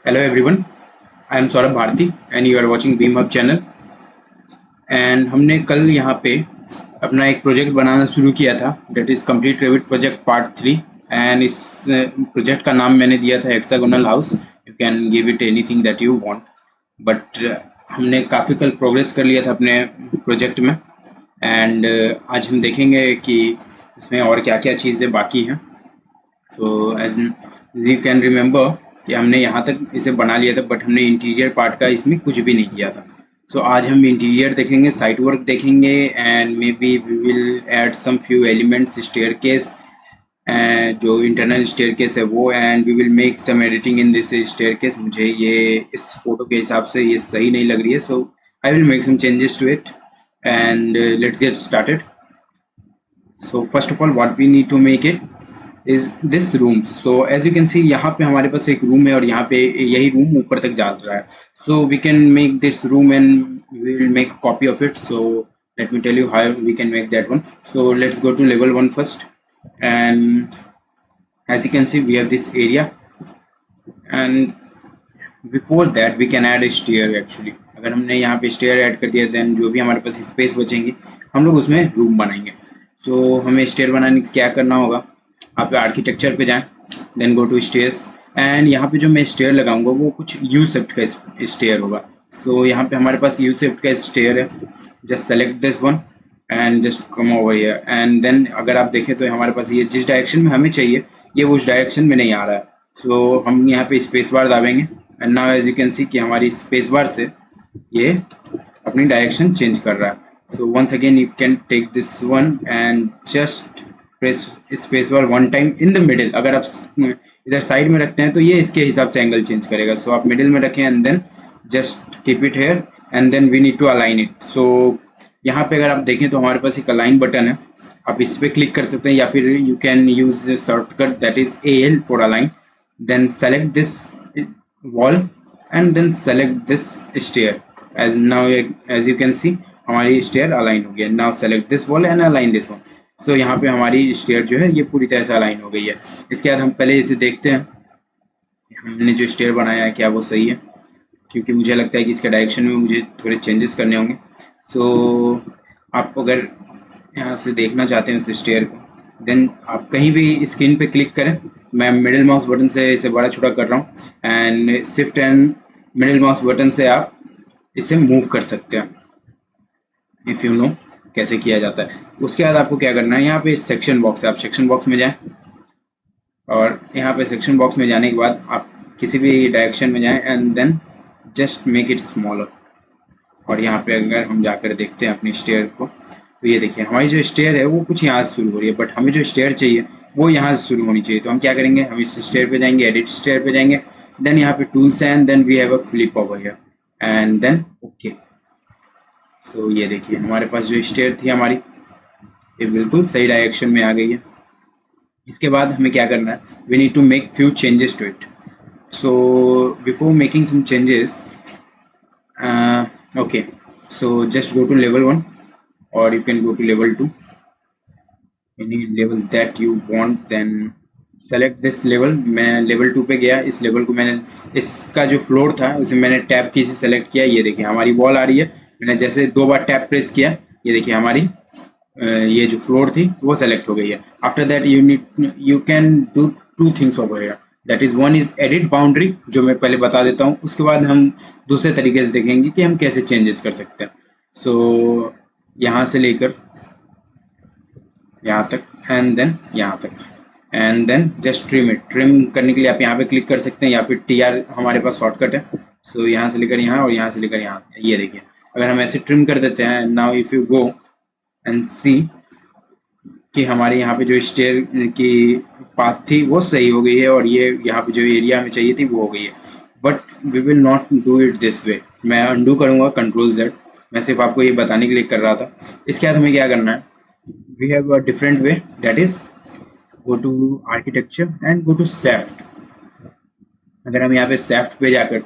Hello everyone, I am Saurabh Bharti and you are watching Beam Hub channel। And हमने कल यहाँ पे अपना एक प्रोजेक्ट बनाना शुरू किया था, that is complete Revit project part 3। And इस प्रोजेक्ट का नाम मैंने दिया था hexagonal house. You can give it anything that you want, but हमने काफ़ी कल प्रोग्रेस कर लिया था अपने प्रोजेक्ट में। एंड आज हम देखेंगे कि इसमें और क्या क्या चीज़ें बाकी हैं। So as you can remember कि हमने यहाँ तक इसे बना लिया था, बट हमने इंटीरियर पार्ट का इसमें कुछ भी नहीं किया था। सो आज हम इंटीरियर देखेंगे, साइट वर्क देखेंगे, and maybe we will add some few elements, staircase, जो इंटरनल स्टेयरकेस है वो, and we will make some editing in this staircase. मुझे ये इस फोटो के हिसाब से ये सही नहीं लग रही है, so I will make some changes to it and let's get started. So first of all what we need to make it is this room। so as you can see यहाँ पे हमारे पास एक रूम है और यहाँ पे यही room ऊपर तक जा रहा है। so we can make this room and we will make a copy of it। so let me tell you how we can make that one। so let's go to level 1 first, and as you can see we have this area, and before that we can add a stair actually। अगर हमने यहाँ पे stair add कर दिया then जो भी हमारे पास space बचेंगे हम लोग उसमें रूम बनाएंगे। so हमें स्टेयर बनाने के क्या करना होगा, आप आर्किटेक्चर पे जाएं, then go to stairs, and यहाँ पे जो मैं स्टेयर लगाऊंगा वो कुछ यू शेप्ड का स्टेयर होगा। सो यहाँ पे हमारे पास यू शेप्ड का स्टेयर है। Just select this one and just come over here, and then अगर आप देखें तो हमारे पास ये जिस डायरेक्शन में हमें चाहिए ये उस डायरेक्शन में नहीं आ रहा है। सो हम यहाँ पे स्पेस बार दाबेंगे, and now as you can see कि हमारी स्पेस बार से ये अपनी डायरेक्शन चेंज कर रहा है। So once again you can take this one and just press space bar one time in the middle. अगर आप इधर साइड में रखते हैं तो ये इसके हिसाब से एंगल चेंज करेगा। सो आप मिडिल में रखें and then just keep it here and then we need to align it. So यहाँ पे अगर आप देखें तो हमारे पास एक अलाइन बटन है, आप इस पर क्लिक कर सकते हैं या फिर you can use shortcut that is AL for align. Then select this wall and then select this stair. As now as you can see हमारी स्टेयर अलाइन हो गया। Now select this wall and align this one. So यहाँ पे हमारी stair जो है ये पूरी तरह से अलाइन हो गई है। इसके बाद हम पहले इसे देखते हैं हमने जो स्टेयर बनाया है क्या वो सही है, क्योंकि मुझे लगता है कि इसके डायरेक्शन में मुझे थोड़े चेंजेस करने होंगे। सो आप अगर यहाँ से देखना चाहते हैं उस स्टेयर को देन आप कहीं भी स्क्रीन पे क्लिक करें। मैं मिडिल माउस बटन से इसे बड़ा छोटा कर रहा हूँ, and shift and middle mouse button से आप इसे मूव कर सकते हैं इफ़ यू नो कैसे किया जाता है। उसके बाद आपको क्या करना है, यहाँ पे सेक्शन बॉक्स है, आप सेक्शन बॉक्स में जाएं, और यहाँ पे सेक्शन बॉक्स में जाने के बाद आप किसी भी डायरेक्शन में जाएं and then just make it smaller. और यहाँ पे अगर हम जाकर देखते हैं अपनी स्टेयर को तो ये देखिए हमारी जो स्टेयर है वो कुछ यहाँ से शुरू हो रही है, बट हमें जो स्टेयर चाहिए वो यहाँ से शुरू होनी चाहिए। तो हम क्या करेंगे, हम इस स्टेयर पे जाएंगे, एडिट स्टेयर पे जाएंगे, देन यहाँ पे टूल्स है and then we have a flip over here and then okay. So ये देखिए हमारे पास जो स्टेयर थी हमारी ये बिल्कुल सही डायरेक्शन में आ गई है। इसके बाद हमें क्या करना है, we need to make few changes to it. So before making some changes okay, so just go to level 1 और you can go to level 2, any level that you want, then select this level. मैं level 2 पे गया, इस level को मैंने इसका जो floor था उसे मैंने टैब की से सेलेक्ट किया। ये देखिए हमारी वॉल आ रही है, मैंने जैसे 2 बार टैब प्रेस किया ये देखिए हमारी ये जो फ्लोर थी वो सेलेक्ट हो गई है। After that you can do 2 things over here, that is one is edit boundary, जो मैं पहले बता देता हूँ। उसके बाद हम दूसरे तरीके से देखेंगे कि हम कैसे चेंजेस कर सकते हैं। सो यहाँ से लेकर यहाँ तक एंड देन यहाँ तक, and then just trim it. Trim करने के लिए आप यहाँ पे क्लिक कर सकते हैं या फिर TR हमारे पास शॉर्टकट है। सो यहाँ से लेकर यहाँ और यहाँ से लेकर यहाँ, ये देखिए अगर हम ऐसे ट्रिम कर देते हैं, now if you go and see कि हमारे यहाँ पे जो स्टेयर की पाथ थी वो सही हो गई है और ये यहाँ पे जो एरिया हमें चाहिए थी वो हो गई है। But we will not do it this way. मैं अंडू करूँगा Ctrl+Z, मैं सिर्फ आपको ये बताने के लिए कर रहा था। इसके बाद हमें क्या करना है, we have a different way, that is go to architecture and go to shaft. अगर हम यहाँ पे शेफ्ट पे जाकर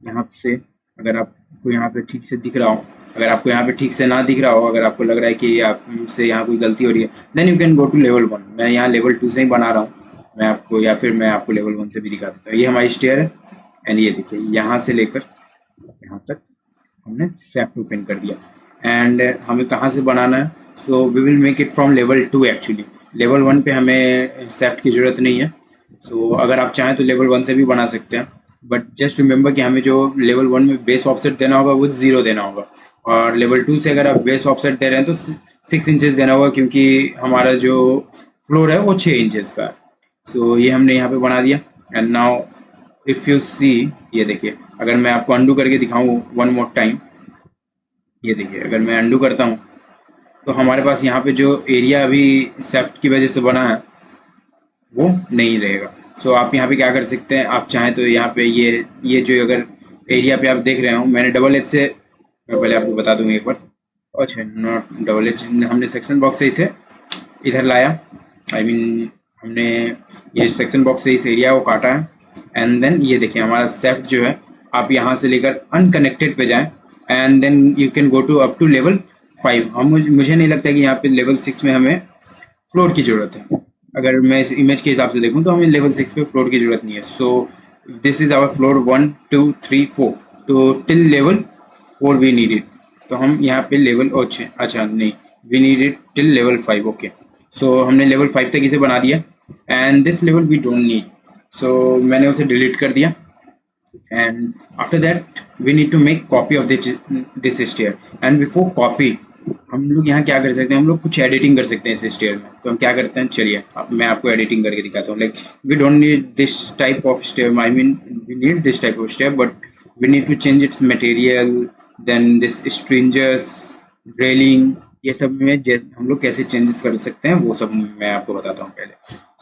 यहाँ से अगर आपको यहाँ पे ठीक से दिख रहा हो, अगर आपको यहाँ पे ठीक से ना दिख रहा हो, अगर आपको लग रहा है कि आपसे यहाँ कोई गलती हो रही है, then you can go to level 1। मैं यहाँ लेवल 2 से ही बना रहा हूँ, मैं आपको या फिर मैं आपको लेवल 1 से भी दिखा देता हूँ। ये हमारी स्टेयर है एंड ये देखिए यहाँ से लेकर यहाँ तक हमने सेफ्ट ओपन कर दिया। एंड हमें कहाँ से बनाना है, so we will make it from level 2 actually. Level 1 पे हमें सेफ्ट की ज़रूरत नहीं है, सो अगर आप चाहें तो लेवल 1 से भी बना सकते हैं, बट जस्ट रिमेंबर कि हमें जो लेवल 1 में बेस ऑफसेट देना होगा वो 0 देना होगा, और लेवल 2 से अगर आप बेस ऑफसेट दे रहे हैं तो 6 इंचेस देना होगा, क्योंकि हमारा जो फ्लोर है वो 6 इंचेस का है। सो ये हमने यहाँ पे बना दिया। And now if you see, ये देखिए अगर मैं आपको अंडू करके दिखाऊँ वन मोर टाइम, ये देखिए अगर मैं अंडू करता हूँ तो हमारे पास यहाँ पे जो एरिया अभी सेफ्ट की वजह से बना है वो नहीं रहेगा। सो आप यहाँ पे क्या कर सकते हैं, आप चाहें तो यहाँ पे ये जो अगर एरिया पे आप देख रहे हो, मैंने डबल एच से, मैं पहले आपको बता दूंगा एक बार, अच्छा नॉट डबल एच, हमने सेक्शन बॉक्स से इसे इधर लाया, आई मीन हमने ये सेक्शन बॉक्स से इस एरिया को काटा है। एंड देन ये देखिए हमारा सेफ्ट जो है, आप यहाँ से लेकर अनकनेक्टेड पे जाएं and then you can go to up to level 5। हम मुझे नहीं लगता कि यहाँ पे लेवल 6 में हमें फ्लोर की ज़रूरत है। अगर मैं इस इमेज के हिसाब से देखूँ तो हमें लेवल 6 पे फ्लोर की ज़रूरत नहीं है। So this is our floor 1 2 3 4, तो till level 4 we need it. तो हम यहाँ पे लेवल, अच्छा नहीं, we need it till level 5। Okay, so हमने लेवल 5 तक इसे बना दिया and this level we don't need, so मैंने उसे डिलीट कर दिया। and after that we need to make copy of this stair, and before copy हम लोग यहाँ क्या कर सकते हैं, हम लोग कुछ एडिटिंग कर सकते हैं इस स्टेयर में। तो हम क्या करते हैं, चलिए मैं आपको एडिटिंग करके दिखाता हूँ। Like we don't need this type of stair, I mean we need this type of stair, but we need to change its material, then this stringers, railing, ये सब में हम लोग कैसे चेंजेस कर सकते हैं वो सब मैं आपको बताता हूँ पहले।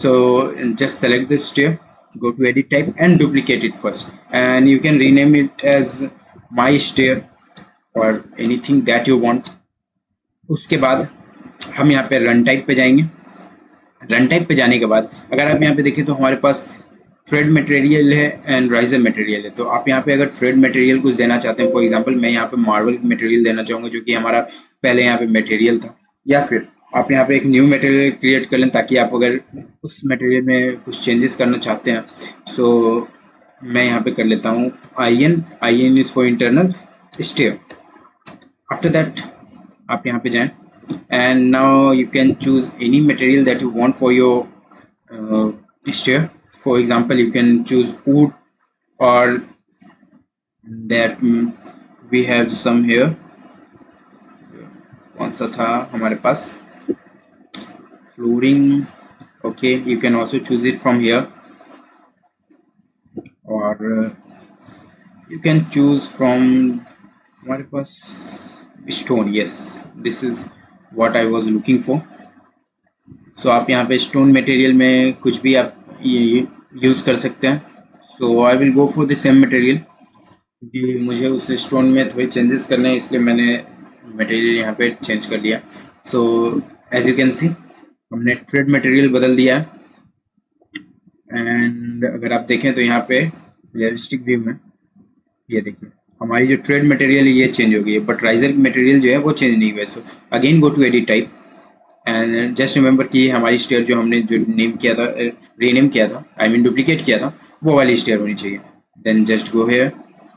So just select this stair, go to edit type and duplicate it first, and you can rename it as my stair or anything that you want। उसके बाद हम यहाँ पे रन टाइप पे जाएंगे। रन टाइप पे जाने के बाद अगर आप यहाँ पे देखें तो हमारे पास थ्रेड मटेरियल है एंड राइजर मटेरियल है। तो आप यहाँ पे अगर थ्रेड मटेरियल कुछ देना चाहते हैं, फॉर एग्जांपल मैं यहाँ पे मार्बल मटेरियल देना चाहूँगा जो कि हमारा पहले यहाँ पे मटेरियल था, या फिर आप यहाँ पे एक न्यू मटेरियल क्रिएट कर लें ताकि आप अगर उस मटेरियल में कुछ चेंजेस करना चाहते हैं। सो मैं यहाँ पे कर लेता हूँ I N is for internal stair. After that आप यहाँ पे जाएं and now you can choose any material that you want for your stair। for example you can choose wood or that we have some here। कौन सा था हमारे पास, flooring, okay you can also choose it from here, or you can choose from हमारे पास stone। yes, this is what I was looking for। सो आप यहाँ पे stone material में कुछ भी आप ये यूज़ कर सकते हैं। So I will go for the same material, क्योंकि मुझे उस स्टोन में थोड़े चेंजेस करने हैं इसलिए मैंने मटेरियल यहाँ पे चेंज कर लिया। So as you can see हमने थ्रेड मटेरियल बदल दिया है। एंड अगर आप देखें तो यहाँ पे रियलिस्टिक व्यू में ये देखिए हमारी जो थ्रेड मटेरियल है ये चेंज हो गई है, बट राइजर मटेरियल जो है वो चेंज नहीं हुआ है। So again go to edit type and just remember कि हमारी स्टेयर जो हमने जो नेम किया था, रीनेम किया था, आई मीन डुप्लीकेट किया था, वो वाली स्टेयर होनी चाहिए। Then just go here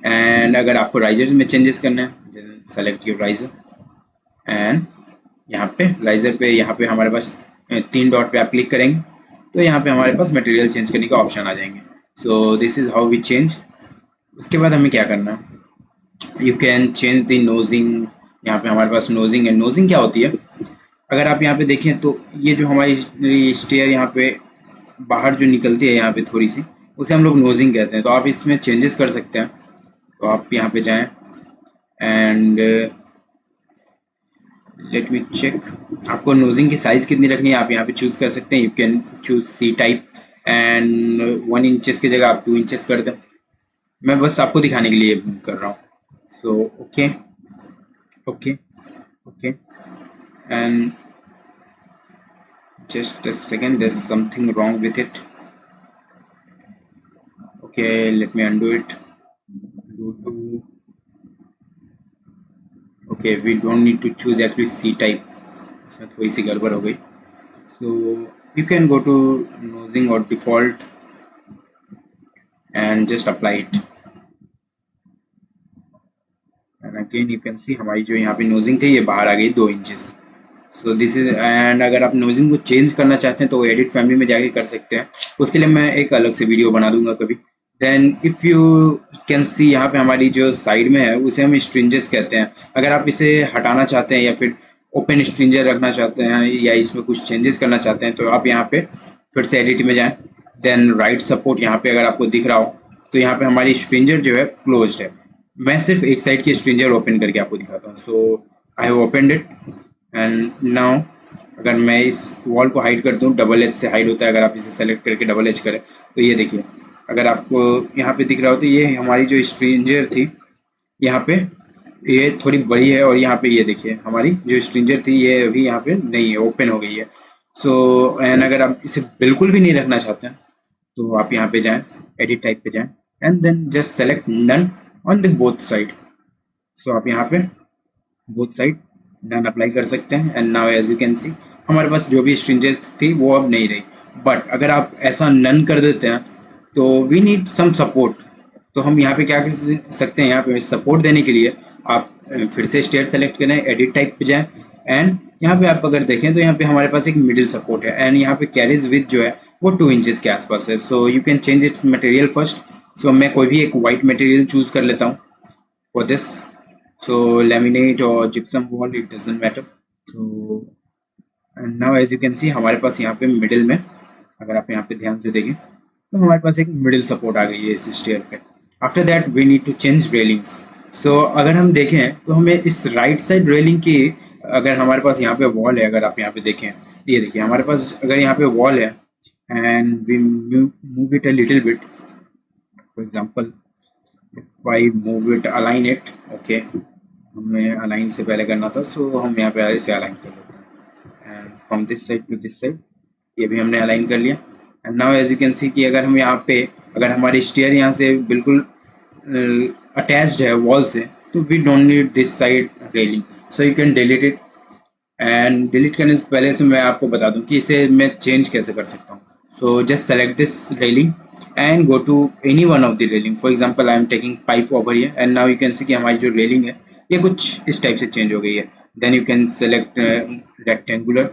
and अगर आपको राइजर्स में चेंजेस करना है then select your riser and यहाँ पे राइजर पे यहाँ पे हमारे पास 3 डॉट पे आप क्लिक करेंगे तो यहाँ पे हमारे पास मटेरियल चेंज करने का ऑप्शन आ जाएंगे। So this is how we change. उसके बाद हमें क्या करना है, you can change the nosing. यहाँ पे हमारे पास नोजिंग है। नोजिंग क्या होती है, अगर आप यहाँ पे देखें तो ये जो हमारी स्टेयर यहाँ पे बाहर जो निकलती है यहाँ पे थोड़ी सी, उसे हम लोग नोजिंग कहते हैं। तो आप इसमें चेंजेस कर सकते हैं। तो आप यहाँ पे जाएं एंड लेट मी चेक आपको नोजिंग की साइज़ कितनी रखनी है आप यहाँ पे चूज़ कर सकते हैं। You can choose C type and 1 inches की जगह आप 2 इंचेस कर दें। मैं बस आपको दिखाने के लिए कर रहा हूँ। So okay okay okay and just a second, there's something wrong with it। okay, let me undo it। okay, we don't need to choose actually C type, इसमें थोड़ी सी गड़बड़ हो गई। so you can go to nosing or default and just apply it। Again you can see हमारी जो यहाँ पे नोजिंग थी ये बाहर आ गई 2 inches. So this is and अगर आप नोजिंग को चेंज करना चाहते हैं तो एडिट फैमिली में जाके कर सकते हैं, उसके लिए मैं एक अलग से वीडियो बना दूंगा कभी। Then if you can see यहाँ पे हमारी जो साइड में है उसे हम स्ट्रिंजेस कहते हैं। अगर आप इसे हटाना चाहते हैं या फिर ओपन स्ट्रिंजर रखना चाहते हैं या इसमें कुछ चेंजेस करना चाहते हैं तो आप यहाँ पे फिर से एडिट में जाएं। देन राइट सपोर्ट यहाँ पे अगर आपको दिख रहा हो तो यहाँ पे हमारी स्ट्रिंजर जो है क्लोज्ड है। मैं सिर्फ एक साइड की स्ट्रिंजर ओपन करके आपको दिखाता हूँ। So I have opened it and now अगर मैं इस वॉल को हाइड कर दूं, डबल एज से हाइड होता है, अगर आप इसे सेलेक्ट करके डबल एज करें तो ये देखिए, अगर आपको यहाँ पे दिख रहा हो तो ये हमारी जो स्ट्रिंजर थी यहाँ पे ये थोड़ी बड़ी है और यहाँ पे ये देखिए हमारी जो स्ट्रिंजर थी ये अभी यहाँ पे नहीं है, ओपन हो गई है। सो एंड अगर आप इसे बिल्कुल भी नहीं रखना चाहते हैं तो आप यहाँ पे जाएं, एडिट टाइप पे जाएं and then just select none on the both side. So आप यहाँ पे बोथ साइड नन अप्लाई कर सकते हैं and now as you can see हमारे पास जो भी स्ट्रिंजेस थी वो अब नहीं रही। बट अगर आप ऐसा नन कर देते हैं तो वी नीड सम सपोर्ट, तो हम यहाँ पे क्या कर सकते हैं, यहाँ पे सपोर्ट देने के लिए आप फिर से स्टेयर सेलेक्ट करें, एडिट टाइप पे जाएं एंड यहाँ पे आप अगर देखें तो यहाँ पे हमारे पास एक मिडिल सपोर्ट है एंड यहाँ पे कैरीज विथ जो है वो 2 इंचेस के आसपास है। So you can change its material first. So मैं कोई भी एक वाइट मटेरियल चूज कर लेता हूँ for this. So laminate or gypsum wall, it doesn't matter. So and now as you can see हमारे पास यहाँ पे मिडिल में, अगर आप यहाँ पे ध्यान से देखें तो हमारे पास एक मिडिल सपोर्ट आ गई है इस स्टेयर पे। After that we need to change railings. So अगर हम देखें तो हमें इस राइट साइड रेलिंग की, अगर हमारे पास यहाँ पे वॉल है, अगर आप यहाँ पे देखें ये देखिए हमारे पास अगर यहाँ पे वॉल है and we move it a little bit, for example if I move it, align it, okay, हमें अलाइन से पहले करना था सो हम यहाँ पे इसे अलाइन कर लेते हैं and from this side to this side ये भी हमने अलाइन कर लिया। And now as you can see कि अगर हम यहाँ पे, अगर हमारी स्टेयर यहाँ से बिल्कुल अटैच्ड है वॉल से तो we don't need this side railing, so you can delete it. And delete करने से पहले से मैं आपको बता दूं कि इसे मैं चेंज कैसे कर सकता हूँ। सो just select this railing and go to any one of the railing. For example, I am taking pipe over here and now you can see कि हमारी जो रेलिंग है ये कुछ इस टाइप से चेंज हो गई है। Then you can select rectangular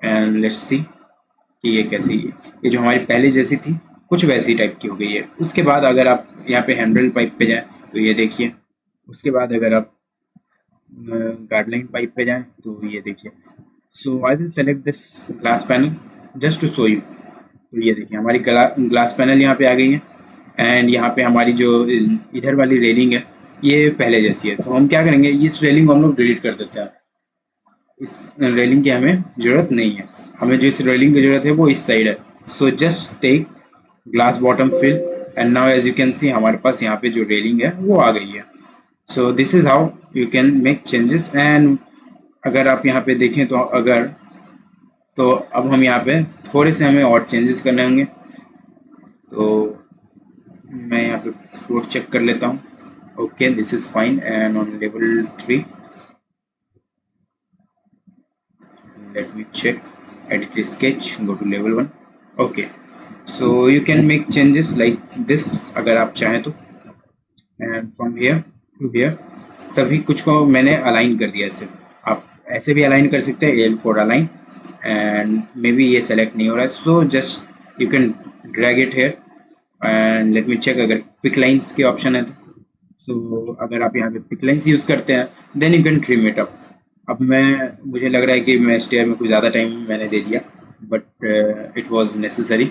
and let's see कि ये कैसी है। ये जो हमारी पहले जैसी थी कुछ वैसी टाइप की हो गई है। उसके बाद अगर आप यहाँ पे हैंडल पाइप पे जाएं तो ये देखिए, उसके बाद अगर आप गाइडलाइन पाइप पे जाएं तो ये देखिए। So I will select this glass panel just to show you. तो ये देखिए हमारी ग्लास पैनल यहाँ पे आ गई है एंड यहाँ पे हमारी जो इधर वाली रेलिंग है ये पहले जैसी है। तो हम क्या करेंगे, इस रेलिंग को हम लोग डिलीट कर देते हैं। इस रेलिंग की हमें ज़रूरत नहीं है, हमें जो इस रेलिंग की ज़रूरत है वो इस साइड है। So just take glass bottom fill and now as you can see हमारे पास यहाँ पे जो रेलिंग है वो आ गई है। So this is how you can make changes. And अगर आप यहाँ पे देखें तो अब हम यहाँ पे थोड़े से हमें और चेंजेस करने होंगे। तो मैं यहाँ पे फ्लोट चेक कर लेता हूँ। Okay, this is fine and on level 3 let me check edit sketch, go to level 1। Okay, so you can make changes like this अगर आप चाहें तो। And from here to here सभी कुछ को मैंने अलाइन कर दिया ऐसे। आप ऐसे भी अलाइन कर सकते हैं, L for align, and maybe ये सेलेक्ट नहीं हो रहा है। So just you can drag it here and let me check अगर पिक लाइन्स के ऑप्शन है तो। सो अगर आप यहाँ पे पिक लाइन्स यूज़ करते हैं then you can trim it up. अब मुझे लग रहा है कि मैं स्टेयर में कुछ ज़्यादा टाइम मैंने दे दिया but it was necessary.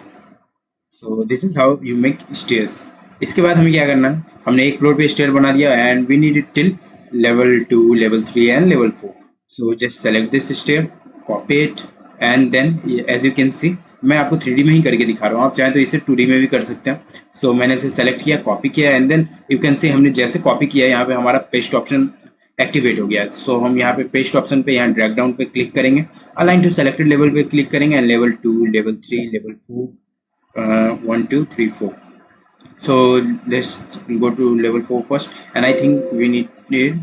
So this is how you make stairs. इसके बाद हमें क्या करना है, हमने एक फ्लोर पे स्टेयर बना दिया and we need it till level 2, level 3 and level 4। So just select this stair, copy it and then as you can see मैं आपको 3D में ही करके दिखा रहा हूँ, आप चाहें तो इसे 2D में भी कर सकते हैं। सो मैंने इसे सेलेक्ट किया, कॉपी किया and then you can see हमने जैसे कॉपी किया यहाँ पे हमारा पेस्ट ऑप्शन एक्टिवेट हो गया। सो हम यहाँ पे पेस्ट ऑप्शन पे यहाँ ड्रैग डाउन पे क्लिक करेंगे, अलाइन टू सेलेक्टेड लेवल पे क्लिक करेंगे and level 2, level 3, level 4, 1 2 3 4। So let's go to level 4 first and I think we need it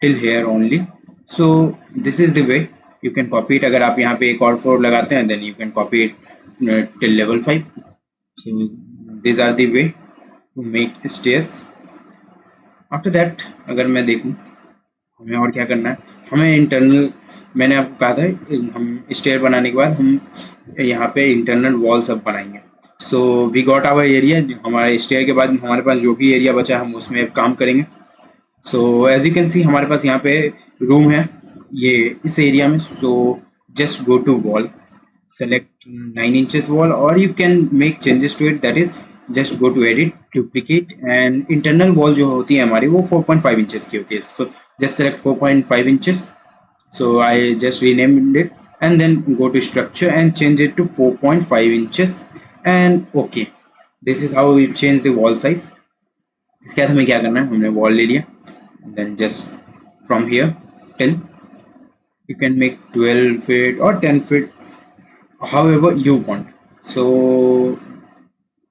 till here only. So this is the way you can copy it. अगर आप यहाँ पे एक और floor लगाते हैं then you can copy it till level 5. So these are the way to make stairs. After that अगर मैं देखूँ हमें और क्या करना है, हमें इंटरनल, मैंने आपको कहा था हम स्टेयर बनाने के बाद हम यहाँ पे इंटरनल वॉल सब बनाएंगे। So we got our area, हमारे स्टेयर के बाद हमारे पास जो भी एरिया बचा हम उसमें अब काम करेंगे। So as you can see हमारे पास यहाँ पे रूम है ये इस एरिया में। So just go to wall, select 9 inches wall, or you can make changes to it, that is just go to edit, duplicate, and internal wall जो होती है हमारी वो 4.5 inches की होती है। So just select 4.5 inches, so I just renamed it, and then go to structure and change it to 4.5 inches, and okay, this is how we change the wall size। इसके बाद हमें क्या करना है, हमने वॉल ले लिया, then just from here till you can make 12 feet or 10 feet however you want, so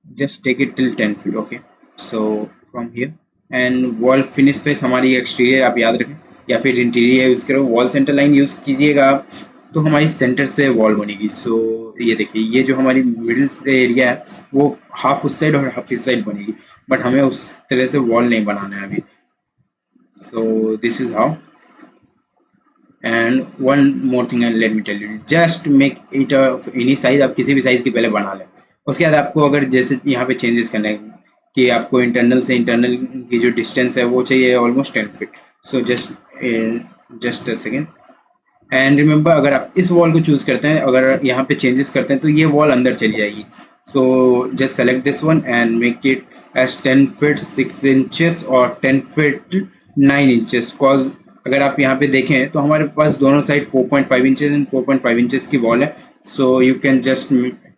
just take it till 10 feet, okay। So from here and wall finish face हमारी एक्सटीरियर आप याद रखें या फिर इंटीरियर यूज़ करो, wall centre line use कीजिएगा आप, तो हमारी सेंटर से वॉल बनेगी। सो ये देखिए, ये जो हमारी मिडिल एरिया है वो हाफ उस साइड और हाफ इस साइड बनेगी, बट हमें उस तरह से वॉल नहीं बनाना है अभी। So this is how, and one more thing let me tell you, just make it any size, आप किसी भी साइज की पहले बना लें। उसके बाद आपको अगर जैसे यहाँ पे चेंजेस करना है कि आपको इंटरनल से इंटरनल की जो डिस्टेंस है वो चाहिए almost 10 feet. So just a second, and remember अगर आप इस वॉल को चूज करते हैं, अगर यहाँ पे चेंजेस करते हैं तो ये वॉल अंदर चली जाएगी। So just select this one and make it as 10 feet 6 inches और 10 फीट 9 इंचेस, कॉज अगर आप यहाँ पे देखें तो हमारे पास दोनों साइड 4.5 इंचेस एंड 4.5 इंचेस की वॉल है। So you can just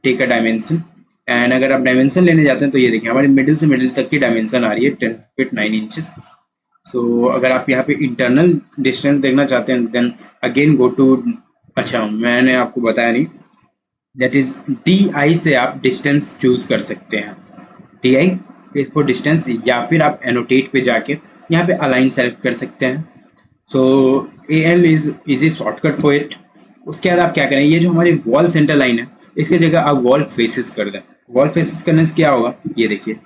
take a dimension, and अगर आप डायमेंशन लेने जाते हैं तो ये देखिए हमारी मिडिल से मिडिल तक की डायमेंशन आ रही है 10 फीट 9 इंचेस। सो अगर आप यहाँ पे इंटरनल डिस्टेंस देखना चाहते हैं देन अगेन गो टू, अच्छा मैंने आपको बताया नहीं, दैट इज DI से आप डिस्टेंस चूज कर सकते हैं। DI इज फॉर डिस्टेंस, या फिर आप एनोटेट पे जाके यहाँ पे अलाइन सेलेक्ट कर सकते हैं। सो AL is a shortcut for it. उसके बाद आप क्या करें, ये जो हमारी वॉल सेंटर लाइन है इसके जगह आप वॉल फेसेस कर दें। वॉल फेसेस करने से क्या होगा, ये देखिए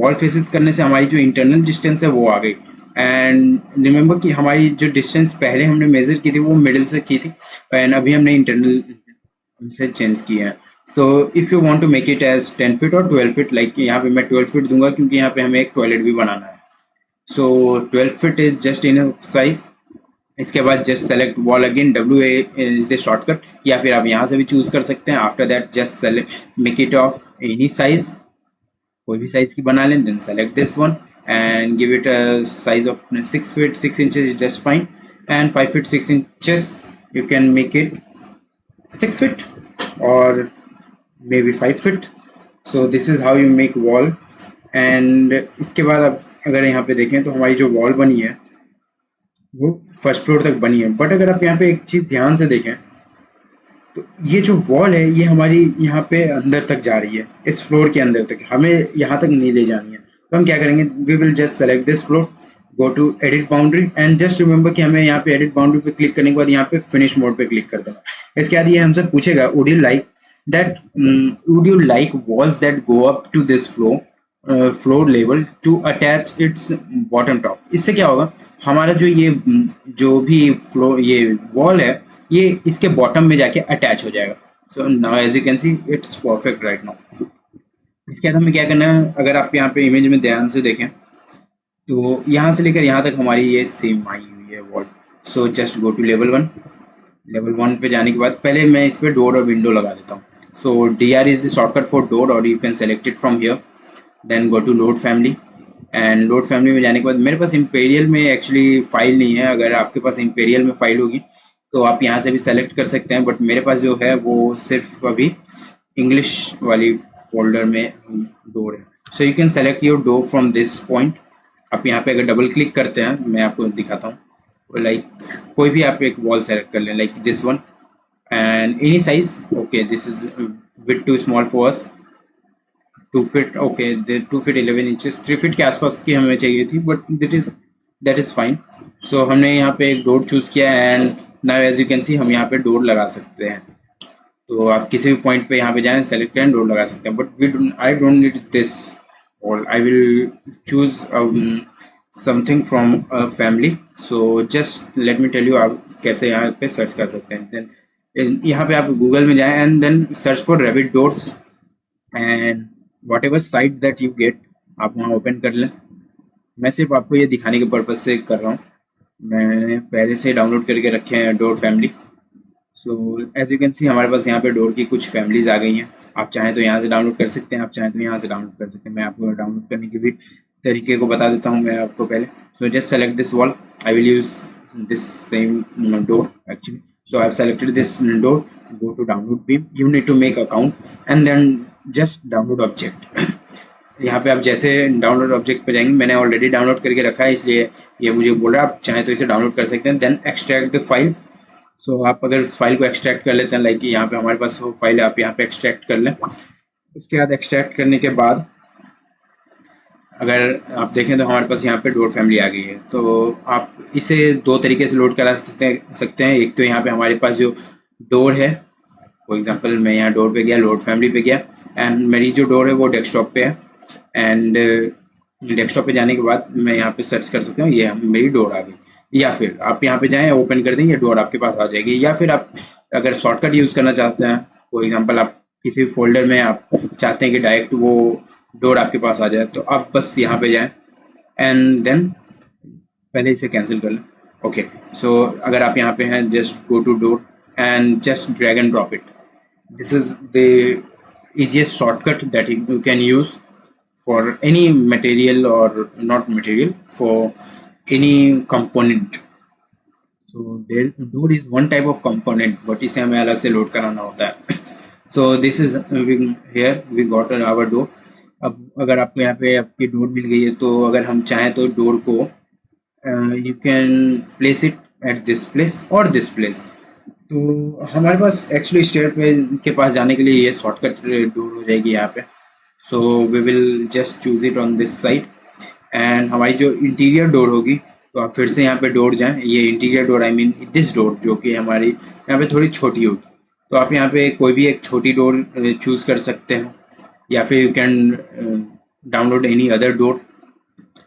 वॉल फेसेस करने से हमारी जो इंटरनल डिस्टेंस है वो आ गई, एंड रिमेंबर कि हमारी जो डिस्टेंस पहले हमने मेजर की थी वो मिडिल से की थी एंड अभी हमने इंटरनल से चेंज किया है। So if you want to make it as 10 feet और 12 फीट, लाइक यहाँ पे मैं 12 फीट दूंगा क्योंकि यहाँ पे हमें एक टॉयलेट भी बनाना है। सो 12 feet is just enough size. इसके बाद just select wall again, WA is the shortcut, या फिर आप यहाँ से भी चूज कर सकते हैं। After that just select make it of any size, कोई भी साइज की बना लें, then select this one and give it a size of 6 feet 6 inches is just fine, and 5 feet 6 inches you can make it 6 feet or maybe 5 feet। so this is how you make wall। and इसके बाद अब अगर यहाँ पे देखें तो हमारी जो वॉल बनी है वो फर्स्ट फ्लोर तक बनी है, बट अगर आप यहाँ पे एक चीज़ ध्यान से देखें तो ये जो वॉल है ये हमारी यहाँ पे अंदर तक जा रही है, इस फ्लोर के अंदर तक, हमें यहाँ तक नहीं ले जानी है। तो हम क्या करेंगे, we will just select this floor, go to edit boundary, and just remember कि हमें यहाँ पे एडिट बाउंड्री पे क्लिक करने के बाद यहाँ पे फिनिश मोड पे क्लिक कर देना। इसके बाद ये हमसे पूछेगा would you like walls that go up to this floor level to attach its bottom top. इससे क्या होगा, हमारा जो भी फ्लोर ये वॉल है ये इसके बॉटम में जाके अटैच हो जाएगा। So now as you can see it's perfect right now. इसके बाद हमें क्या करना है, अगर आप यहाँ पे इमेज में ध्यान से देखें तो यहाँ से लेकर यहाँ तक हमारी ये सेम आई हुई है wall. So just go to level 1 पे जाने के बाद पहले मैं इस पर डोर और विंडो लगा देता हूँ। So DR is the shortcut for door और you can select it from here, then go to load family, and load family में जाने के बाद मेरे पास इंपीरियल में एक्चुअली फाइल नहीं है, अगर आपके पास इंपीरियल में फाइल होगी तो आप यहाँ से भी सेलेक्ट कर सकते हैं, बट मेरे पास जो है वो सिर्फ अभी इंग्लिश वाली फोल्डर में डोर है। So you can select your door from this point. आप यहाँ पे अगर डबल क्लिक करते हैं, मैं आपको दिखाता हूँ, लाइक कोई भी आप एक वॉल सेलेक्ट कर लें, like this one and any size. Okay this is bit too small for us, 2 feet, okay 2 feet 11 inches, 3 feet के आसपास की हमें चाहिए थी, but that is fine. So हमने यहाँ पे एक डोर चूज़ किया and now as you can see हम यहाँ पे डोर लगा सकते हैं। तो आप किसी भी पॉइंट पे यहाँ पे जाएं, सेलेक्ट करें, डोर लगा सकते हैं, but I don't need this, और I will choose something from a family. So just let me tell you आप कैसे यहाँ पे सर्च कर सकते हैं। देन यहाँ पे आप गूगल में जाएं and then search for rabbit doors and whatever site that you get आप वहाँ ओपन कर लें। मैं सिर्फ आपको ये दिखाने के पर्पज़ से कर रहा हूँ, मैंने पहले से डाउनलोड करके रखे हैं door family. So as you can see हमारे पास यहाँ पे डोर की कुछ फैमिलीज आ गई हैं। आप चाहें तो यहाँ से डाउनलोड कर सकते हैं, आप चाहें तो यहाँ से डाउनलोड कर सकते हैं। मैं आपको डाउनलोड करने के भी तरीके को बता देता हूँ मैं आपको पहले। So just select this wall, I will use this same door actually. So I have selected this door, go to download beam, you need to make account and then just download object। यहाँ पे आप जैसे download object पे जाएंगे, मैंने already download करके रखा है इसलिए ये मुझे बोल रहा है, आप चाहें तो इसे डाउनलोड कर सकते हैं। Then extract the file. So आप अगर इस फाइल को एक्सट्रैक्ट कर लेते हैं, लाइक यहाँ पे हमारे पास वो फाइल है, आप यहाँ पे एक्सट्रैक्ट कर लें। उसके बाद एक्सट्रैक्ट करने के बाद अगर आप देखें तो हमारे पास यहाँ पे डोर फैमिली आ गई है। तो आप इसे दो तरीके से लोड करा सकते हैं। एक तो यहाँ पे हमारे पास जो डोर है, फॉर एग्जांपल मैं यहाँ डोर पे गया, लोड फैमिली पे गया एंड मेरी जो डोर है वो डेस्कटॉप पे है एंड डेस्कटॉप पे जाने के बाद मैं यहाँ पे सर्च कर सकता हूँ, ये मेरी डोर आ गई। या फिर आप यहाँ पे जाएं, ओपन कर दें, ये डोर आपके पास आ जाएगी। या फिर आप अगर शॉर्टकट यूज़ करना चाहते हैं, फॉर एग्जांपल आप किसी भी फोल्डर में आप चाहते हैं कि डायरेक्ट वो डोर आपके पास आ जाए, तो आप बस यहाँ पे जाएं एंड देन पहले इसे कैंसिल कर लें। ओके, सो अगर आप यहाँ पे हैं, just go to door and just drag and drop it. This is the easiest shortcut that you can use for any material or not material, for any component। So there door is one type of component, but इसे हमें अलग से load कराना होता है। So this is here we got our door। अब अगर आपको यहाँ पे आपकी डोर मिल गई है, तो अगर हम चाहें तो डोर को you can place it at this place और दिस प्लेस। तो हमारे पास एक्चुअली स्टेयर पे के पास जाने के लिए ये शॉर्टकट डोर हो जाएगी यहाँ पे। So we will just choose it on this side and हमारी जो इंटीरियर डोर होगी, तो आप फिर से यहाँ पे डोर जाएं। ये interior door I mean this door जो कि हमारी यहाँ पे थोड़ी छोटी होगी, तो आप यहाँ पे कोई भी एक छोटी डोर चूज कर सकते हैं या फिर you can download any other door.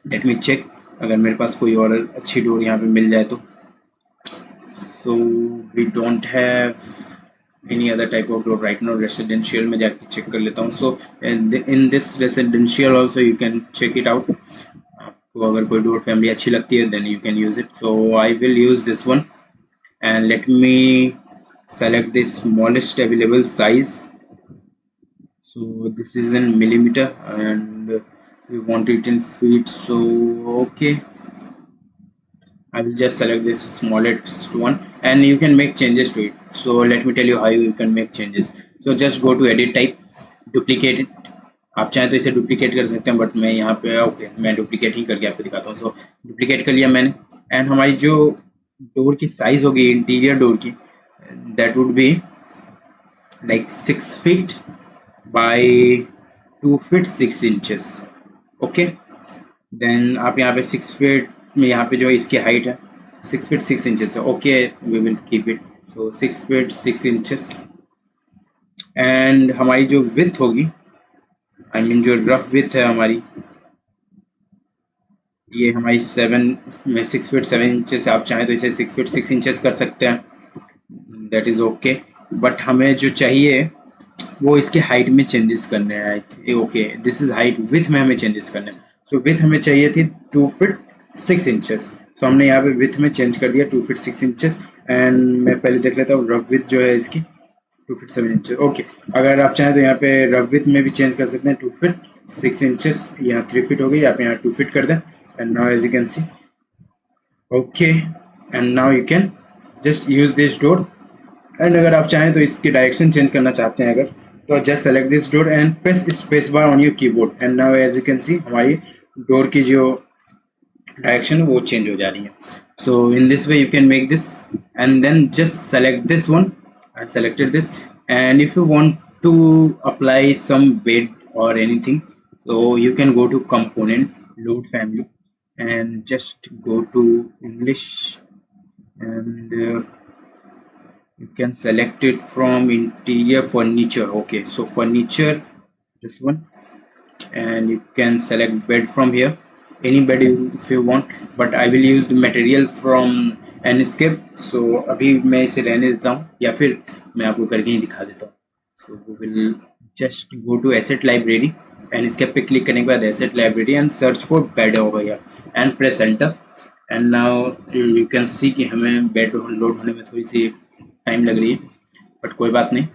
Let me check अगर मेरे पास कोई और अच्छी डोर यहाँ पे मिल जाए तो। So we don't have any other type of door right now। residential में जाके चेक कर लेता हूँ। So in this residential also you can check it out। आपको अगर कोई डोर फैमिली अच्छी लगती है then you can use it। So I will use this one and let me select the smallest available size। So this is in millimeter and we want it in feet, so okay, I will just select this smallest one and you can make changes to it। So let me tell you how you can make changes। So just go to edit type, duplicate it। आप चाहें तो इसे duplicate कर सकते हैं, but मैं यहाँ पे ओके मैं डुप्लीकेट ही करके आपको दिखाता हूँ। सो डुप्लीकेट कर लिया मैंने एंड हमारी जो डोर की साइज होगी इंटीरियर डोर की, that would be like 6 feet by 2 feet 6 inches. Okay, then आप यहाँ पे 6 फीट में यहाँ पे जो इसकी हाइट है 6 फीट 6 इंचेस है। Okay, we will keep it. So 6 feet 6 inches and हमारी जो विड्थ होगी आई मीन जो रफ विड्थ है हमारी, ये हमारी 6 फीट 7 इंचेस। आप चाहें तो इसे 6 फीट 6 इंचेस कर सकते हैं, दैट इज़ ओके। बट हमें जो चाहिए वो इसके हाइट में चेंजेस करने हैं। Okay, this is height, with में हमें चेंजेस करने हैं। सो विथ हमें चाहिए थी 2 फीट 6 इंचेस। सो हमने यहाँ पे विथ में चेंज कर दिया 2 फीट 6 इंचेस एंड मैं पहले देख लेता हूँ रफ विथ जो है इसकी 2 फीट 7 इंचेस। ओके, अगर आप चाहें तो यहाँ पे रफ विथ में भी चेंज कर सकते हैं 2 फीट 6 इंचेस। यहाँ 3 फीट हो गई, आप यहाँ 2 फीट कर दें and now as you can see okay and now you can just use this door. And अगर आप चाहें तो इसकी डायरेक्शन चेंज करना चाहते हैं अगर, तो just select this door and press space bar on your keyboard and now as you can see हमारी डोर की जो डायरेक्शन वो चेंज हो जा रही है। So in this way you can make this and then just select this one. I selected this and if you want to apply some bed और anything, so you can go to component, load family and just go to English and you can select it from interior furniture। okay, so furniture, this one, and you can select bed from here any bed if you want, but I will use the material from Enscape. So अभी मैं इसे रहने देता हूँ, या फिर मैं आपको करके ही दिखा देता हूँ. So we will just go to asset library, Enscape पे क्लिक करने के बाद asset library and search for bed over here and press enter. And now you can see कि हमें बेड लोड होने में थोड़ी सी टाइम लग रही है, बट कोई बात नहीं.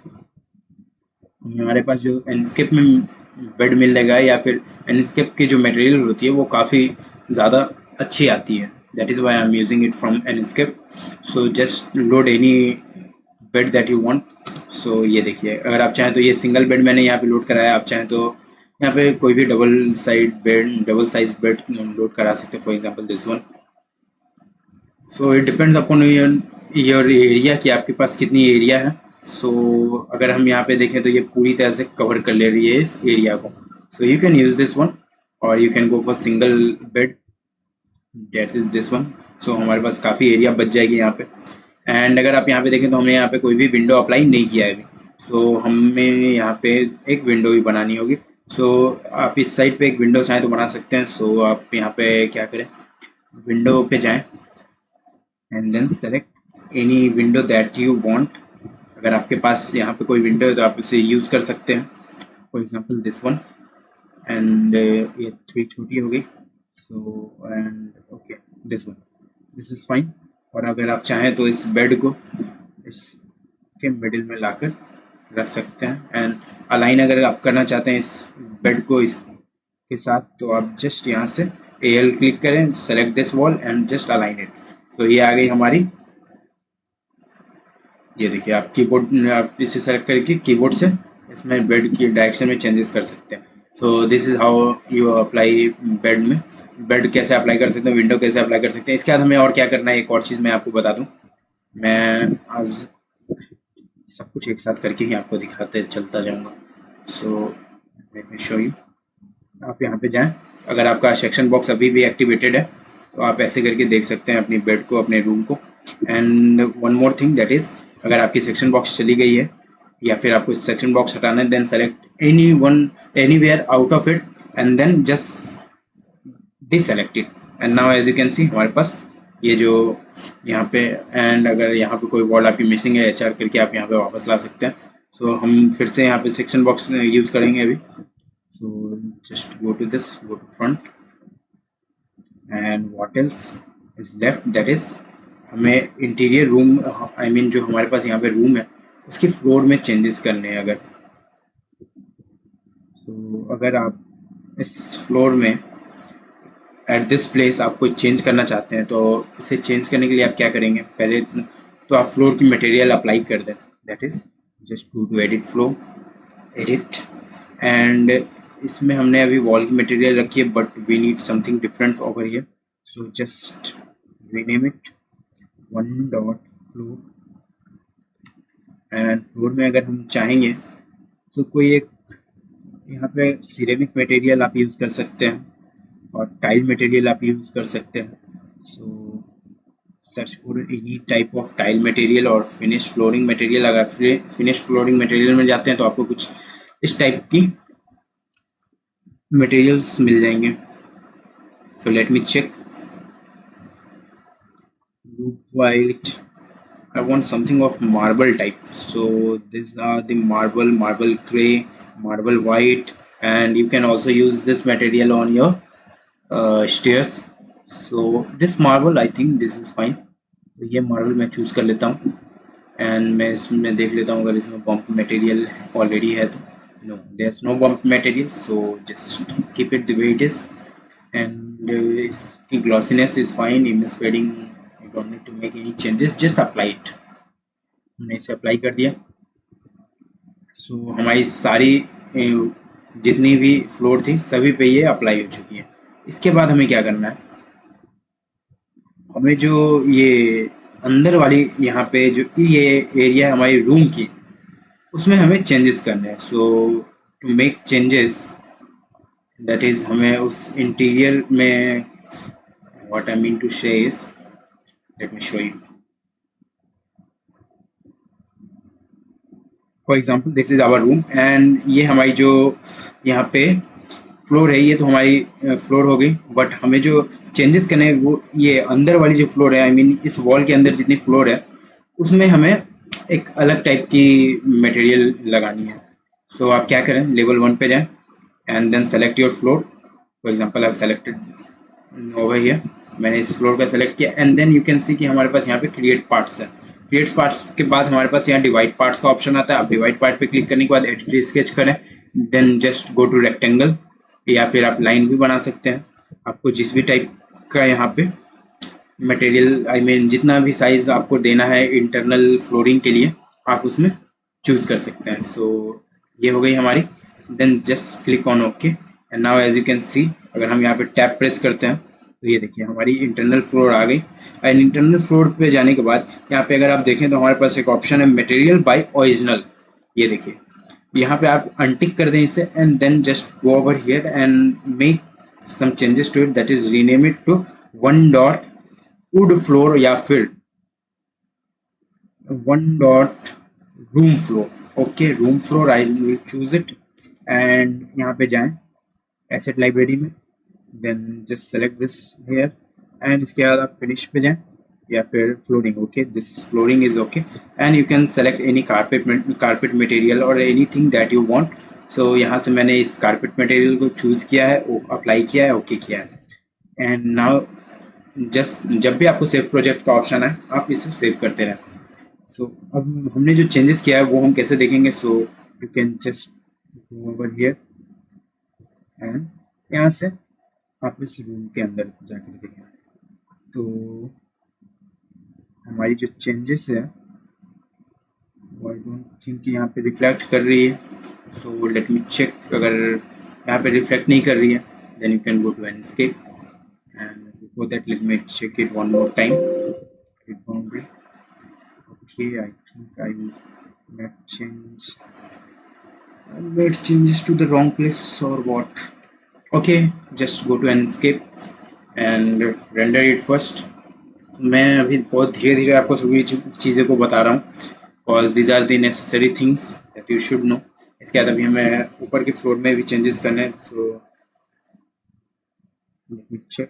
हमारे पास जो एनस्केप में बेड मिलेगा या फिर एनस्केप की जो मटेरियल होती है वो काफ़ी ज़्यादा अच्छी आती है. That is why I am using it from Enscape. So just load any bed that you want. So ये देखिए, अगर आप चाहें तो ये सिंगल बेड मैंने यहाँ पे लोड कराया. आप चाहें तो यहाँ पे कोई भी डबल साइज बेड लोड करा सकते हैं. For example this one. So it depends upon your area कि आपके पास कितनी एरिया है. सो अगर हम यहाँ पे देखें तो ये पूरी तरह से कवर कर ले रही है इस एरिया को. So you can use this one और you can go for single bed, that is this one. So हमारे पास काफ़ी एरिया बच जाएगी यहाँ पे. एंड अगर आप यहाँ पे देखें तो हमने यहाँ पे कोई भी विंडो अप्लाई नहीं किया है अभी. सो हमें यहाँ पे एक विंडो भी बनानी होगी. सो आप इस साइड पे एक विंडो चाहें तो बना सकते हैं. सो आप यहाँ पे क्या करें, विंडो पे जाएं and then select any window that you want. अगर आपके पास यहाँ पे कोई विंडो है तो आप इसे यूज़ कर सकते हैं. For example this one. And ये थोड़ी छोटी हो गई. So and okay, this one, this is fine. और अगर आप चाहें तो इस बेड को इसके मिडिल में लाकर रख सकते हैं. एंड अलाइन अगर आप करना चाहते हैं इस बेड को इसके साथ, तो आप जस्ट यहाँ से AL क्लिक करें, select this wall and just align it. So ये आ गई हमारी. ये देखिए, आप कीबोर्ड, आप इसे सेलेक्ट करके कीबोर्ड से इसमें बेड की डायरेक्शन में चेंजेस कर सकते हैं. So this is how you apply bed में. बेड कैसे अप्लाई कर सकते हैं, विंडो कैसे अप्लाई कर सकते हैं. इसके बाद हमें और क्या करना है, एक और चीज़ मैं आपको बता दूं. मैं आज सब कुछ एक साथ करके ही आपको दिखाते चलता जाऊंगा. सो लेट मी शो यू. आप यहाँ पे जाएं. अगर आपका सेक्शन बॉक्स अभी भी एक्टिवेटेड है तो आप ऐसे करके देख सकते हैं अपनी बेड को, अपने रूम को. And one more thing that is, अगर आपकी सेक्शन बॉक्स चली गई है या फिर आपको सेक्शन बॉक्स हटाना है, then select anywhere out of it and then just deselect it. And now as you can see हमारे पास ये जो यहाँ पे, एंड अगर यहाँ पे कोई वॉल आपकी मिसिंग है, HR करके आप यहाँ पे वापस ला सकते हैं. सो हम फिर से यहाँ पे सेक्शन बॉक्स यूज़ करेंगे अभी. So just go to this, go to front, and what else is left, that is हमें इंटीरियर रूम, आई मीन जो हमारे पास यहाँ पे रूम है उसकी फ्लोर में चेंजेस करने हैं. अगर अगर आप इस फ्लोर में एट दिस प्लेस आप कोई चेंज करना चाहते हैं, तो इसे चेंज करने के लिए आप क्या करेंगे, पहले तो आप फ्लोर की मटेरियल अप्लाई कर दें. That is just go to edit floor, edit. And इसमें हमने अभी वॉल की मटेरियल रखी है, but we need something different over here. So just rename it one dot floor. And floor में अगर हम चाहेंगे तो कोई एक यहाँ पे सिरेमिक मटेरियल आप यूज़ कर सकते हैं और टाइल मटेरियल आप यूज़ कर सकते हैं. सो search for any type of tile material और फिनिश फ्लोरिंग मटेरियल. अगर फिनिश फ्लोरिंग मटेरियल में जाते हैं तो आपको कुछ इस टाइप की मटेरियल्स मिल जाएंगे. So let me check. White, I want something of marble type. So these are the marble gray, marble white, and you can also use this material on your stairs. So this marble, I think this is fine. तो ये marble मैं choose कर लेता हूँ. And मैं इसमें देख लेता हूँ अगर इसमें बम्प मटेरियल ऑलरेडी है तो. No, there's no bump material, so just keep it the way it is. And इसकी glossiness is fine. image fading, you don't need to make any changes, just apply it. हमने इसे apply कर दिया. सो हमारी सारी जितनी भी फ्लोर थी सभी पे ये अप्लाई हो चुकी है. इसके बाद हमें क्या करना है, हमें जो ये अंदर वाली यहाँ पे जो ये एरिया है हमारी रूम की, उसमें हमें चेंजेस करने हैं. So to make changes, that is हमें उस इंटीरियर में, what I mean to say is, let me show you. For example this is our room and ये हमारी जो यहाँ पे फ्लोर है, ये तो हमारी फ्लोर हो गई, बट हमें जो चेंजेस करने हैं वो ये अंदर वाली जो फ्लोर है, आई मीन इस वॉल के अंदर जितनी फ्लोर है उसमें हमें एक अलग टाइप की मटेरियल लगानी है। सो आप क्या करें, लेवल 1 पे जाएं and then select your floor. For example I selected over here, मैंने इस फ्लोर का सेलेक्ट किया and then you can see कि हमारे पास यहाँ पे क्रिएट पार्ट्स है। क्रिएट पार्ट्स के बाद हमारे पास यहाँ डिवाइड पार्ट्स का ऑप्शन आता है। आप डिवाइड पार्ट पे क्लिक करने के बाद एडिट स्केच करें, then just go to rectangle, या फिर आप लाइन भी बना सकते हैं। आपको जिस भी टाइप का यहाँ पे मटेरियल, आई मीन जितना भी साइज आपको देना है इंटरनल फ्लोरिंग के लिए, आप उसमें चूज कर सकते हैं। सो ये हो गई हमारी, then just click on okay and now as you can see, अगर हम यहाँ पे टैप प्रेस करते हैं तो ये देखिए हमारी इंटरनल फ्लोर आ गई। एंड इंटरनल फ्लोर पे जाने के बाद यहाँ पे अगर आप देखें तो हमारे पास एक ऑप्शन है मटेरियल बाय ओरिजिनल, ये देखिए यहाँ पे आप अनटिक कर दें इसे and then just go over here and make some changes to it, that is rename it to 1 wood floor या फिर 1 room floor. Okay, room floor I will choose it and यहाँ पे जाएं एसेट लाइब्रेरी में, then just select this here and इसके बाद आप finish पे जाएं या फिर flooring. Okay, this flooring is okay and you can select any carpet material और एनीथिंग दैट यू वांट। सो यहाँ से मैंने इस कारपेट मटेरियल को चूज किया है, अप्लाई किया है, ओके किया है एंड नाउ जस्ट जब भी आपको सेव प्रोजेक्ट का ऑप्शन है आप इसे सेव करते रहें। सो अब हमने जो चेंजेस किया है वो हम कैसे देखेंगे, सो you can just go over here and यहाँ से आप इस रूम के अंदर जाकर देखें तो हमारी जो चेंजेस है वो आई डोंट थिंक यहाँ पे रिफ्लेक्ट कर रही है। सो लेट मी चेक, अगर यहाँ पे रिफ्लेक्ट नहीं कर रही है then you can go to escape and before that let me check it one more time, grid boundary. Okay, I think I made changes to the wrong place or what. Okay, just go to Enscape and render it first. मैं अभी बहुत धीरे धीरे आपको सभी चीज़ें को बता रहा हूँ because these are the necessary things that you should know. इसके बाद अभी हमें ऊपर के फ्लोर में भी चेंजेस करने हैं, so let me check.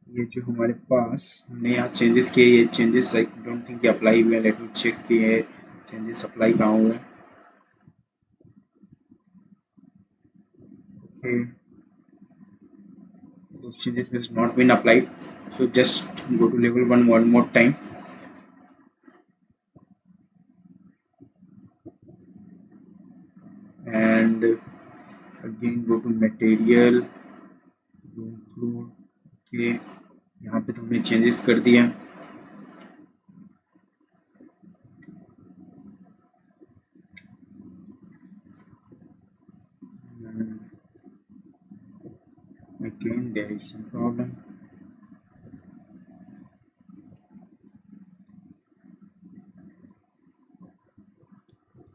ये जो हमारे पास हमने यहाँ चेंजेस किए, ये चेंजेस आई डोंट थिंक ये अप्लाई हुए। लेट मी चेक कि ये चेंजेस अप्लाई कहाँ हुए। Okay, those changes has not been applied, so just go to level 1 one more time and again go to material, room floor. Okay, यहाँ पे तो हमने चेंजेस कर दिया। Again there is some problem.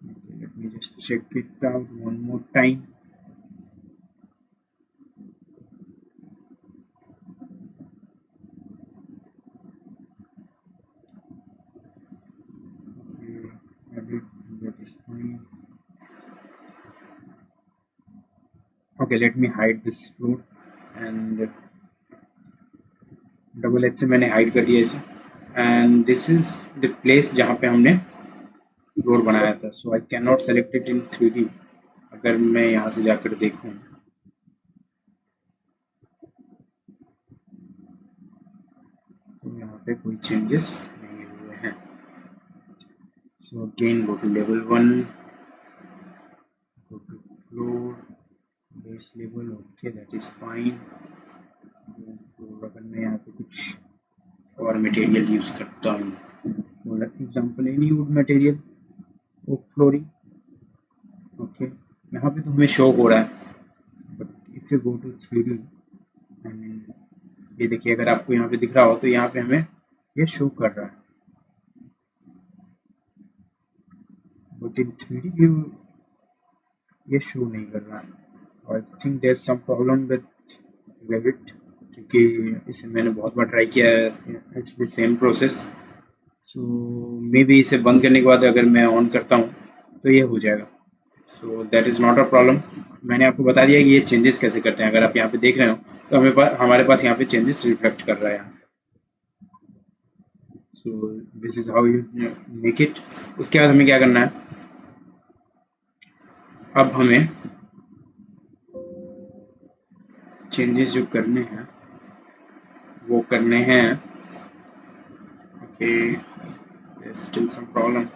Okay, let me just check it out one more time. That is fine. Okay, let me hide this floor and double H से मैंने hide कर दिया इसे and this is the place जहाँ पे हमने floor बनाया था। So I can not select it in 3D। अगर मैं यहाँ से जाकर देखूँ तो यहाँ पे कोई चेंजेस नहीं हुए हैं। So again go to level 1, go to floor, base level, okay that is fine. अगर मैं यहाँ पे कुछ और मटेरियल यूज करता हूँ, for example any wood material oak flooring, okay यहाँ पे तो हमें शो हो रहा है, but if you go to 3D ये देखिए अगर आपको यहाँ पे दिख रहा हो तो यहाँ पे हमें ये शो कर रहा है, बट इन 3D व्यू ये शो नहीं कर रहा है। I think there is some problem with Revit, क्योंकि इसे मैंने बहुत बार ट्राई किया है, it's the same process. So may be इसे बंद करने के बाद अगर मैं ऑन करता हूँ तो ये हो जाएगा। So that is not a problem. मैंने आपको बता दिया कि ये चेंजेस कैसे करते हैं। अगर आप यहाँ पे देख रहे हो तो हमारे पास यहाँ पे चेंजेस रिफ्लेक्ट कर रहा है। So this is how you make it. उसके बाद हमें क्या करना है, अब हमें चेंजेस जो करने हैं वो करने हैं। Okay, there still some problem.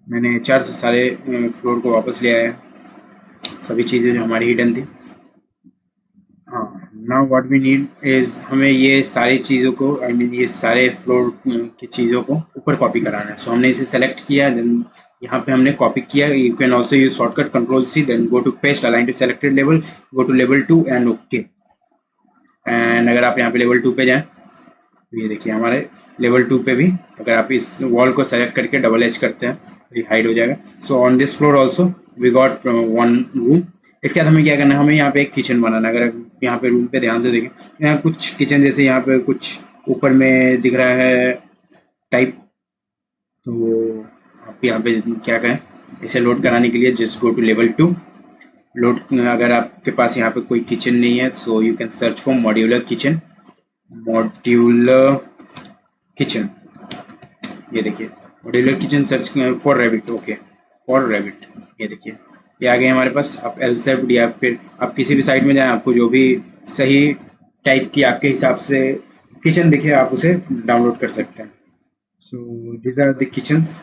मैंने HR से सारे फ्लोर को वापस ले आया, सभी चीज़ें जो हमारी हिडन थी। हाँ, now what we need is, हमें ये सारी चीज़ों को ये सारे फ्लोर की चीज़ों को ऊपर कॉपी कराना है। सो हमने इसे सेलेक्ट किया, देन यहाँ पे हमने कॉपी किया। You can also use shortcut Ctrl+C, then go to paste, align to selected level, go to level 2 and okay. And अगर आप यहाँ पे लेवल 2 पे जाएं तो ये देखिए हमारे लेवल 2 पे भी अगर आप इस वॉल को सेलेक्ट करके डबल एच करते हैं तो ये हाइड हो जाएगा। So on this floor also we got one room. इसके बाद हमें क्या करना है, हमें यहाँ पे एक किचन बनाना है। अगर यहाँ पे रूम पे ध्यान से देखें, यहाँ कुछ किचन जैसे यहाँ पे कुछ ऊपर में दिख रहा है टाइप, तो आप यहाँ पे क्या करें, इसे लोड कराने के लिए just go to level 2 load. अगर आपके पास यहाँ पे कोई किचन नहीं है so you can search for modular kitchen, modular kitchen. ये देखिए modular kitchen search for rabbit, okay for rabbit. ये देखिए ये आ गए हमारे पास। आप एलसेप्ड या फिर आप किसी भी साइट में जाएं, आपको जो भी सही टाइप की आपके हिसाब से किचन दिखे आप उसे डाउनलोड कर सकते हैं। So this are the kitchens.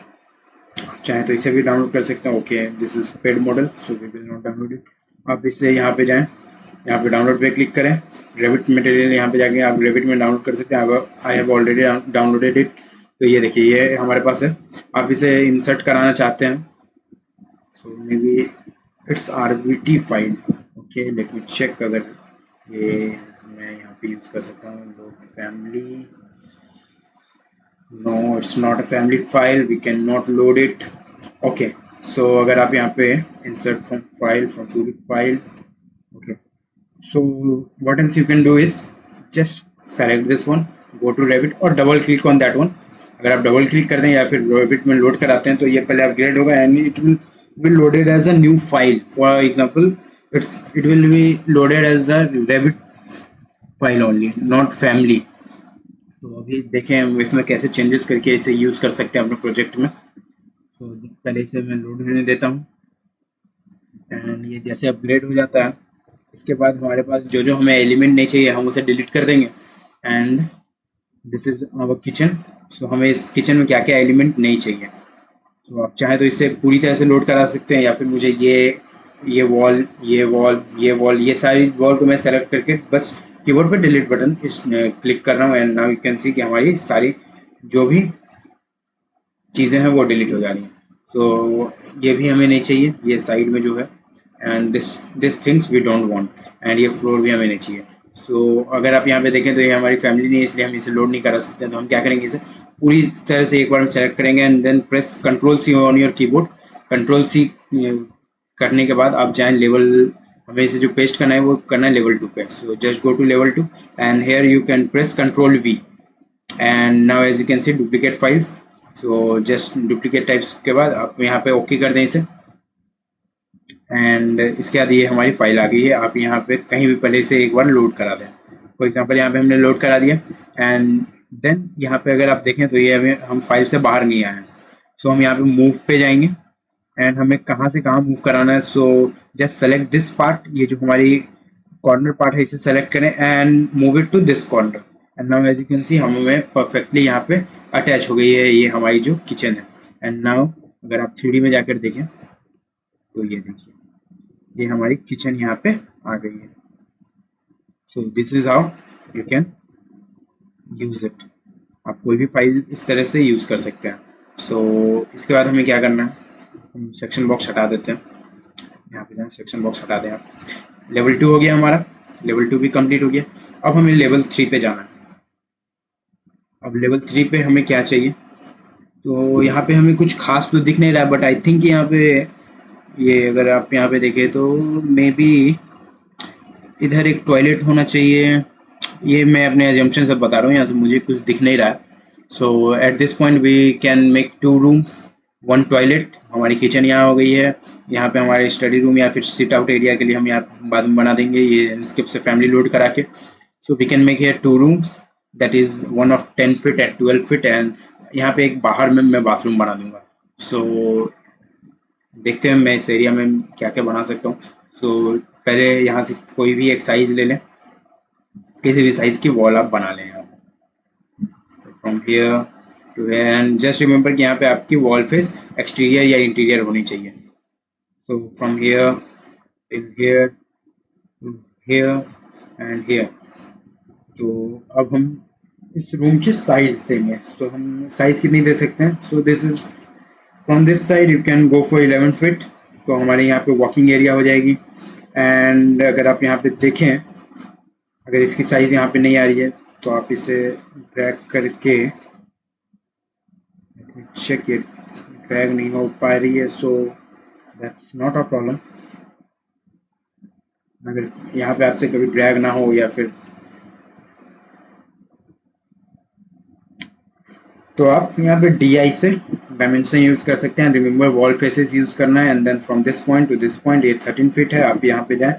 चाहे तो इसे भी डाउनलोड कर सकते हैं। Okay, this is paid model so we will not download it. आप इससे यहाँ पे जाएं, यहाँ पे डाउनलोड पे क्लिक करें, रेविट मटेरियल यहाँ पे जाके आप रेविट में डाउनलोड कर सकते हैं। I have already downloaded it. तो ये देखिए ये हमारे पास है। आप इसे इंसर्ट कराना चाहते हैं सो मे बी इट्स RVT file. Okay let me check अगर ये मैं यहाँ पे यूज़ कर सकता हूँ। Load family, no it's not a family file, we can not load it. Okay so अगर आप यहाँ पे insert from file, from to file, okay so what else you can do is just select this one, go to Revit और double click on that one. अगर आप double click कर दें या फिर Revit में लोड कराते हैं तो ये पहले अपग्रेड होगा and it will be loaded as a new file. For example it will be loaded as a Revit file only, not family. तो अभी देखें हम इसमें कैसे चेंजेस करके इसे यूज़ कर सकते हैं अपने प्रोजेक्ट में। तो पहले इसे मैं लोड होने देता हूँ एंड ये जैसे अपग्रेड हो जाता है इसके बाद हमारे पास जो जो हमें एलिमेंट नहीं चाहिए हम उसे डिलीट कर देंगे। And this is our kitchen. So हमें इस किचन में क्या क्या एलिमेंट नहीं चाहिए। सो आप चाहें तो इसे पूरी तरह से लोड करा सकते हैं या फिर मुझे ये वॉल, ये वॉल, ये वॉल, ये सारी वॉल को मैं सेलेक्ट करके बस कीबोर्ड पे डिलीट बटन इस क्लिक कर रहा हूँ and now you can see कि हमारी सारी जो भी चीज़ें हैं वो डिलीट हो जा रही हैं। सो ये भी हमें नहीं चाहिए, ये साइड में जो है and this things we don't want. And ये फ्लोर भी हमें नहीं चाहिए। सो अगर आप यहाँ पे देखें तो ये हमारी फैमिली नहीं है इसलिए हम इसे लोड नहीं करा सकते। तो हम क्या करेंगे, इसे पूरी तरह से एक बार में सेलेक्ट करेंगे and then press Ctrl+C on your keyboard. Ctrl+C करने के बाद आप जाएँ लेवल, हमें इसे जो पेस्ट करना है वो करना है लेवल 2 पे। So just go to level 2 and here you can press Ctrl+V and now as you can see duplicate files. So just duplicate types के बाद आप यहाँ पे ओके कर दें इसे एंड इसके बाद ये हमारी फाइल आ गई है। आप यहाँ पे कहीं भी पहले से एक बार लोड करा दें। फॉर एग्जांपल यहाँ पे हमने लोड करा दिया एंड देन यहाँ पे अगर आप देखें तो ये हमें हम फाइल से बाहर नहीं आए हैं। सो हम यहाँ पे मूव पे जाएंगे एंड हमें कहाँ से कहाँ मूव कराना है। So just select this part, ये जो हमारी कॉर्नर पार्ट है इसे सेलेक्ट करें and move it to this corner and now as you can see हमें परफेक्टली यहाँ पे अटैच हो गई है ये हमारी जो किचन है। एंड नाउ अगर आप 3D में जाकर देखें तो ये देखिए ये हमारी किचन यहाँ पे आ गई है। So this is how you can use it. आप कोई भी फाइल इस तरह से यूज कर सकते हैं। सो इसके बाद हमें क्या करना है, हम सेक्शन बॉक्स हटा देते हैं। यहाँ पे जाए सेक्शन बॉक्स हटा दें आप। लेवल 2 हो गया हमारा, लेवल 2 भी कंप्लीट हो गया। अब हमें लेवल 3 पे जाना है। अब लेवल 3 पे हमें क्या चाहिए, तो यहाँ पे हमें कुछ खास तो दिख नहीं रहा बट आई थिंक यहाँ पे ये अगर आप यहाँ पे देखें तो मे बी इधर एक टॉयलेट होना चाहिए। ये मैं अपने एजम्पशन से बता रहा हूँ, यहाँ से मुझे कुछ दिख नहीं रहा है so at this point we can make 2 rooms, 1 toilet. हमारी किचन यहाँ हो गई है। यहाँ पे हमारे स्टडी रूम या फिर सिट आउट एरिया के लिए हम यहाँ बाद में बना देंगे ये स्किप से फैमिली लोड करा के। So we can make here 2 rooms, that is one of 10 feet and 12 feet, and यहाँ पे एक बाहर में मैं बाथरूम बना दूंगा। सो देखते हैं मैं इस एरिया में क्या क्या बना सकता हूँ। सो पहले यहाँ से कोई भी एक साइज ले लें, किसी भी साइज की वॉल आप बना लें। From here to here, and just remember कि यहाँ पे आपकी वॉल फेस एक्सटीरियर या इंटीरियर होनी चाहिए। So from here till here to here and here. तो अब हम इस रूम की साइज देंगे। तो हम साइज कितनी दे सकते हैं? So this is from this side you can go for 11 feet. तो हमारे यहाँ पे वॉकिंग एरिया हो जाएगी। एंड अगर आप यहाँ पे देखें, अगर इसकी साइज यहाँ पे नहीं आ रही है तो आप इसे ड्रैग करके चेक इट, ड्रैग नहीं हो पा रही है, so that's not a problem. अगर यहाँ पे आपसे कभी ड्रैग ना हो या फिर, तो आप यहाँ पे DI से डायमेंशन यूज कर सकते हैं। रिमेंबर वॉल फेसेस यूज करना है, and then from this point to this point ये 13 फीट है। आप यहाँ पे जाएं,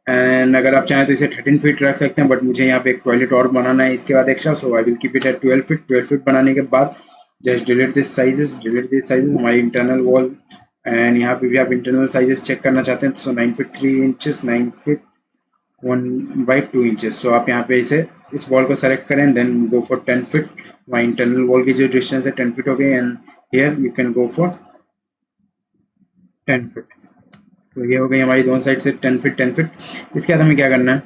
एंड अगर आप चाहें तो इसे 13 फीट रख सकते हैं, बट मुझे यहाँ पे एक टॉयलेट और बनाना है इसके बाद extra, so I will keep it at 12 feet. 12 feet बनाने के बाद जस्ट डिलीट दिस साइजेस, हमारी इंटरनल वॉल। एंड यहाँ पे भी आप इंटरनल साइजेस चेक करना चाहते हैं, सो 9 फीट 3 इंचेस, 9 फीट 1/2 इंचेस। सो आप यहाँ पे इसे इस वॉल को सेलेक्ट करें, देन गो फॉर 10 फीट। हमारी इंटरनल वॉल की जो डिस्टेंस है 10 फीट हो गई, and here you can go for 10 feet. तो ये हो गई हमारी दोनों साइड से 10 फीट 10 फीट। इसके बाद हमें क्या करना है,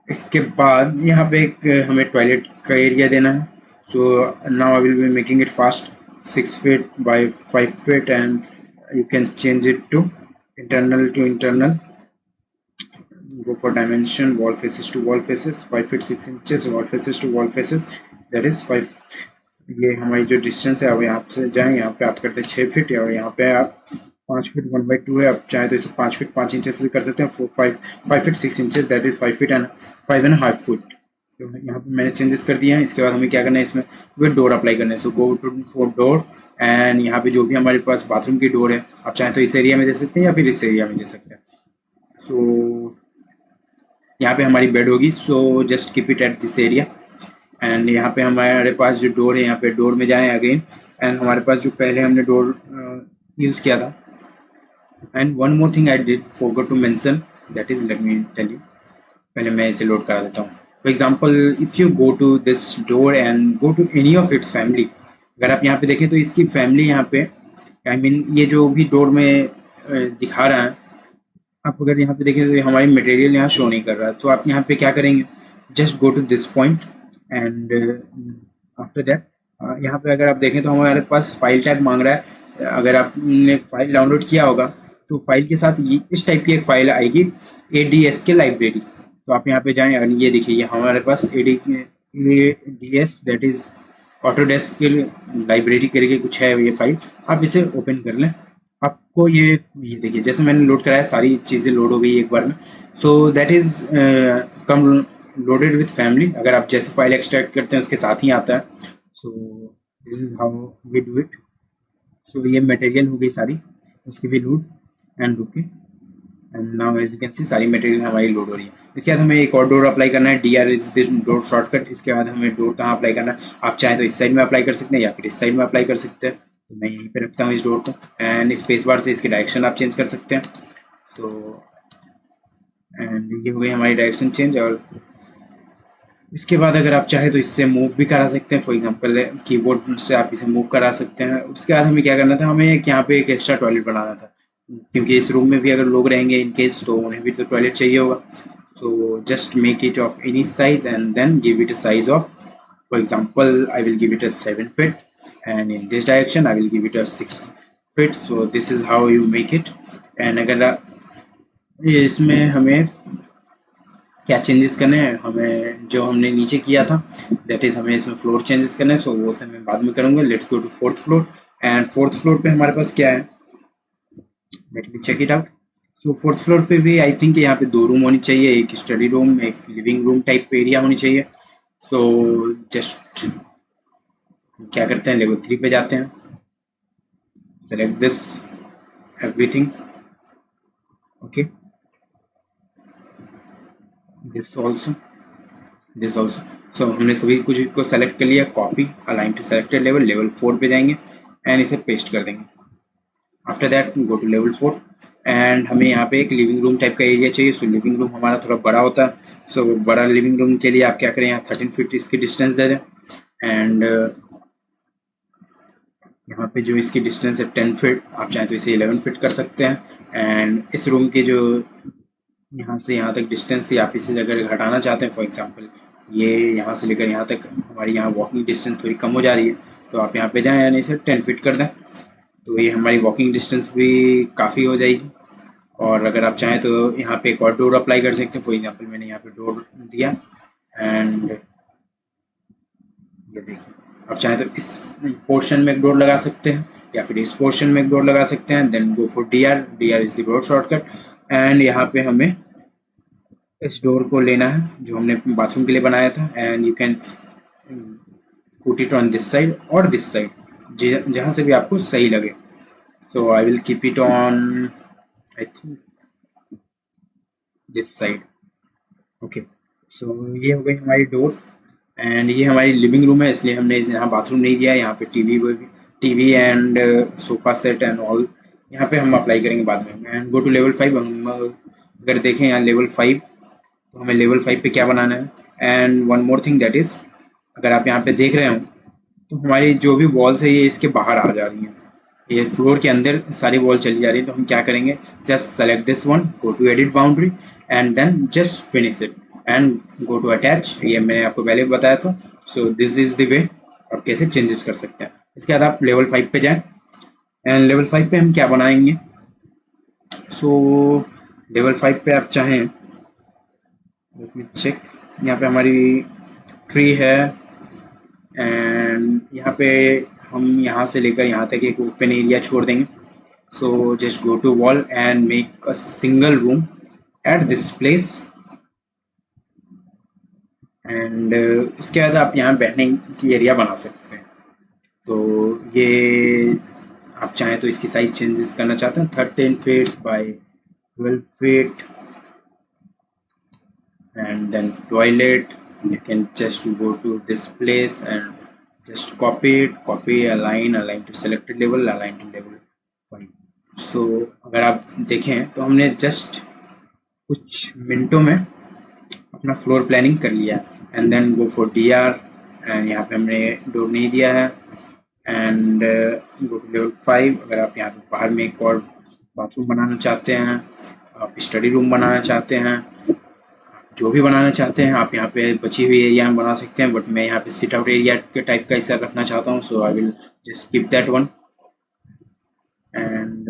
इसके बाद यहाँ पे एक हमें टॉयलेट का एरिया देना है। So now I will be making it fast, 6 feet bye 5 feet, and you can change it to internal. Go for dimension, wall faces to wall faces, 5 feet 6 inches, wall faces to wall faces, that is 5। ये हमारी जो distance है, अब यहाँ से जाएं, यहाँ पे आप करते हैं 6 फीट, और यहाँ पे आप 5 फीट 1/2 है। आप चाहे तो इसे 5 फीट 5 इंचेस भी कर सकते हैं। 5 feet 6 inches, that is 5 feet and 5.5 foot. तो यहाँ पे मैंने चेंजेस कर दिए हैं। इसके बाद हमें क्या करना है, इसमें वे डोर अप्लाई करना है। So go to for door, and यहाँ पे जो भी हमारे पास बाथरूम की डोर है, आप चाहें तो इस एरिया में दे सकते हैं या फिर इस एरिया में दे सकते हैं। सो यहाँ पे हमारी बेड होगी, so just keep it at this area. And यहाँ पे हमारे पास जो डोर है, यहाँ पे डोर में जाएं अगेन, एंड हमारे पास जो पहले हमने डोर यूज़ किया था। And one more thing I did forgot to mention, that is, let me tell you. पहले मैं इसे लोड करा देता हूँ। For example if you go to this door and go to any of its family, अगर आप यहाँ पे देखें तो इसकी फैमिली यहाँ पे, आई मीन ये जो भी डोर में दिखा रहा है, आप अगर यहाँ पे देखें तो हमारी मटेरियल यहाँ शो नहीं कर रहा है। तो आप यहाँ पे क्या करेंगे, just go to this point, and after that यहाँ पे अगर आप देखें तो हमारे पास फाइल टैग मांग रहा है। अगर आपने फाइल डाउनलोड किया होगा तो फाइल के साथ इस टाइप की एक फाइल आएगी, ADS लाइब्रेरी। तो आप यहाँ पे जाएं, और ये देखिए हमारे पास ADS दैट इज ऑटोडेस्क की लाइब्रेरी करके कुछ है ये फाइल। आप इसे ओपन कर लें, आपको ये देखिए जैसे मैंने लोड कराया सारी चीज़ें लोड हो गई एक बार में। So that is come loaded with family. अगर आप जैसे फाइल एक्सट्रैक्ट करते हैं उसके साथ ही आता है। So this is how we do it. So ये मटेरियल हो गई सारी, इसकी भी लोड एंड रुके, and now as you can see सारी मटेरियल हमारी लोड हो रही है। इसके बाद हमें एक और डोर अप्लाई करना है, DR is this door shortcut. इसके बाद हमें डोर कहाँ अप्लाई करना है, आप चाहें तो इस साइड में अप्लाई कर सकते हैं या फिर इस साइड में अप्लाई कर सकते हैं। तो मैं यहीं पे रखता हूँ इस डोर को, एंड स्पेस बार से इसकी डायरेक्शन आप चेंज कर सकते हैं। सो एंड ये हो गई हमारी डायरेक्शन चेंज। और इसके बाद अगर आप चाहें तो इससे मूव भी करा सकते हैं। फॉर एग्जांपल कीबोर्ड से आप इसे मूव करा सकते हैं। उसके बाद हमें क्या करना था, हमें यहाँ पे एक एक्स्ट्रा टॉयलेट बनाना था, क्योंकि इस रूम में भी अगर लोग रहेंगे इन केस, तो उन्हें भी तो टॉयलेट चाहिए होगा। So just make it of any size and then give it a size of, for example I will give it a 7 feet, and in this direction I will give it a 6 feet. So this is how you make it. And अगर इसमें हमें क्या changes करने हैं, हमें जो हमने नीचे किया था दैट इज हमें इसमें फ्लोर चेंजेस करने हैं। सो वो से मैं बाद में करूँगा। Let's go to 4th floor, and 4th floor पे हमारे पास क्या है, let me check it out. So 4th floor पे भी आई थिंक यहाँ पे 2 रूम होनी चाहिए, एक स्टडी रूम, एक लिविंग रूम टाइप एरिया होनी चाहिए। सो जस्ट क्या करते हैं, लेवल 3 पे जाते हैं, select this everything, okay, this also, this also. So हमने सभी कुछ को सेलेक्ट कर लिया, copy, align to selected level, level 4 पे जाएंगे एंड इसे पेस्ट कर देंगे। After that go to level 4 and हमें यहाँ पे एक लिविंग रूम टाइप का एरिया चाहिए। सो लिविंग रूम हमारा थोड़ा बड़ा होता है। सो बड़ा लिविंग रूम के लिए आप क्या करें, यहाँ 13 फीट इसकी डिस्टेंस दे दें एंड यहाँ पे जो इसकी डिस्टेंस है 10 फीट, आप चाहें तो इसे 11 फीट कर सकते हैं। एंड इस रूम की जो यहाँ से यहाँ तक डिस्टेंस थी, आप इसे अगर घटाना चाहते हैं, फॉर एग्जांपल ये यहाँ से लेकर यहाँ तक हमारी यहाँ वॉकिंग डिस्टेंस थोड़ी कम हो जा रही है, तो आप यहाँ पे जाएं यानी इसे 10 फीट कर दें, तो ये हमारी वॉकिंग डिस्टेंस भी काफ़ी हो जाएगी। और अगर आप चाहें तो यहाँ पे एक और डोर अप्लाई कर सकते हैं। फॉर एग्जांपल मैंने यहाँ पे डोर दिया एंड ये देखिए, आप चाहें तो इस पोर्शन में एक डोर लगा सकते हैं या फिर इस पोर्शन में एक डोर लगा सकते हैं। Then go for DR, DR is the door shortcut and यहाँ पे हमें इस डोर को लेना है जो हमने बाथरूम के लिए बनाया था and you can put it on this side और दिस साइड, जहाँ से भी आपको सही लगे। So I will keep it on I think this side, okay. So ये हो गई हमारी डोर एंड ये हमारी लिविंग रूम है, इसलिए हमने यहाँ बाथरूम नहीं दिया है। यहाँ पे TV and sofa set and all यहाँ पे हम अप्लाई करेंगे बाद में। एंड गो टू लेवल 5, हम अगर देखें यहाँ लेवल 5, तो हमें लेवल 5 पे क्या बनाना है। And one more thing that is, अगर आप यहाँ पे देख रहे हो तो हमारी जो भी वॉल्स है ये इसके बाहर आ जा रही हैं, ये फ्लोर के अंदर सारी वॉल चली जा रही है। तो हम क्या करेंगे, just select this one, go to edit boundary and then just finish it and go to attach, ये मैंने आपको पहले भी बताया था। So this is the way आप कैसे चेंजेस कर सकते हैं। इसके बाद आप लेवल 5 पे जाएं एंड लेवल 5 पे हम क्या बनाएंगे। सो लेवल 5 पे आप चाहें, लेट मी चेक, यहाँ पे हमारी ट्री है एंड यहाँ पे हम यहाँ से लेकर यहाँ तक एक ओपन एरिया छोड़ देंगे। So just go to wall and make a single room at this place and इसके बाद आप यहाँ बैठने की एरिया बना सकते हैं। तो ये आप चाहें तो इसकी साइज चेंजेस करना चाहते हैं, 13 feet by 12 feet and then toilet, you can just go to this place and just copy it, copy, align to selected level, align to level 5। so अगर आप देखें तो हमने जस्ट कुछ मिनटों में अपना फ्लोर प्लानिंग कर लिया and then go for DR and यहाँ पे हमने डोर नहीं दिया है एंड गो टू लेवल 5। अगर आप यहाँ पे बाहर में एक और बाथरूम बनाना चाहते हैं, आप स्टडी रूम बनाना चाहते हैं, जो भी बनाना चाहते हैं आप यहाँ पे बची हुई एरिया में बना सकते हैं, बट मैं यहाँ पे सिट आउट एरिया के टाइप का इसे रखना चाहता हूँ। So I will just keep that one and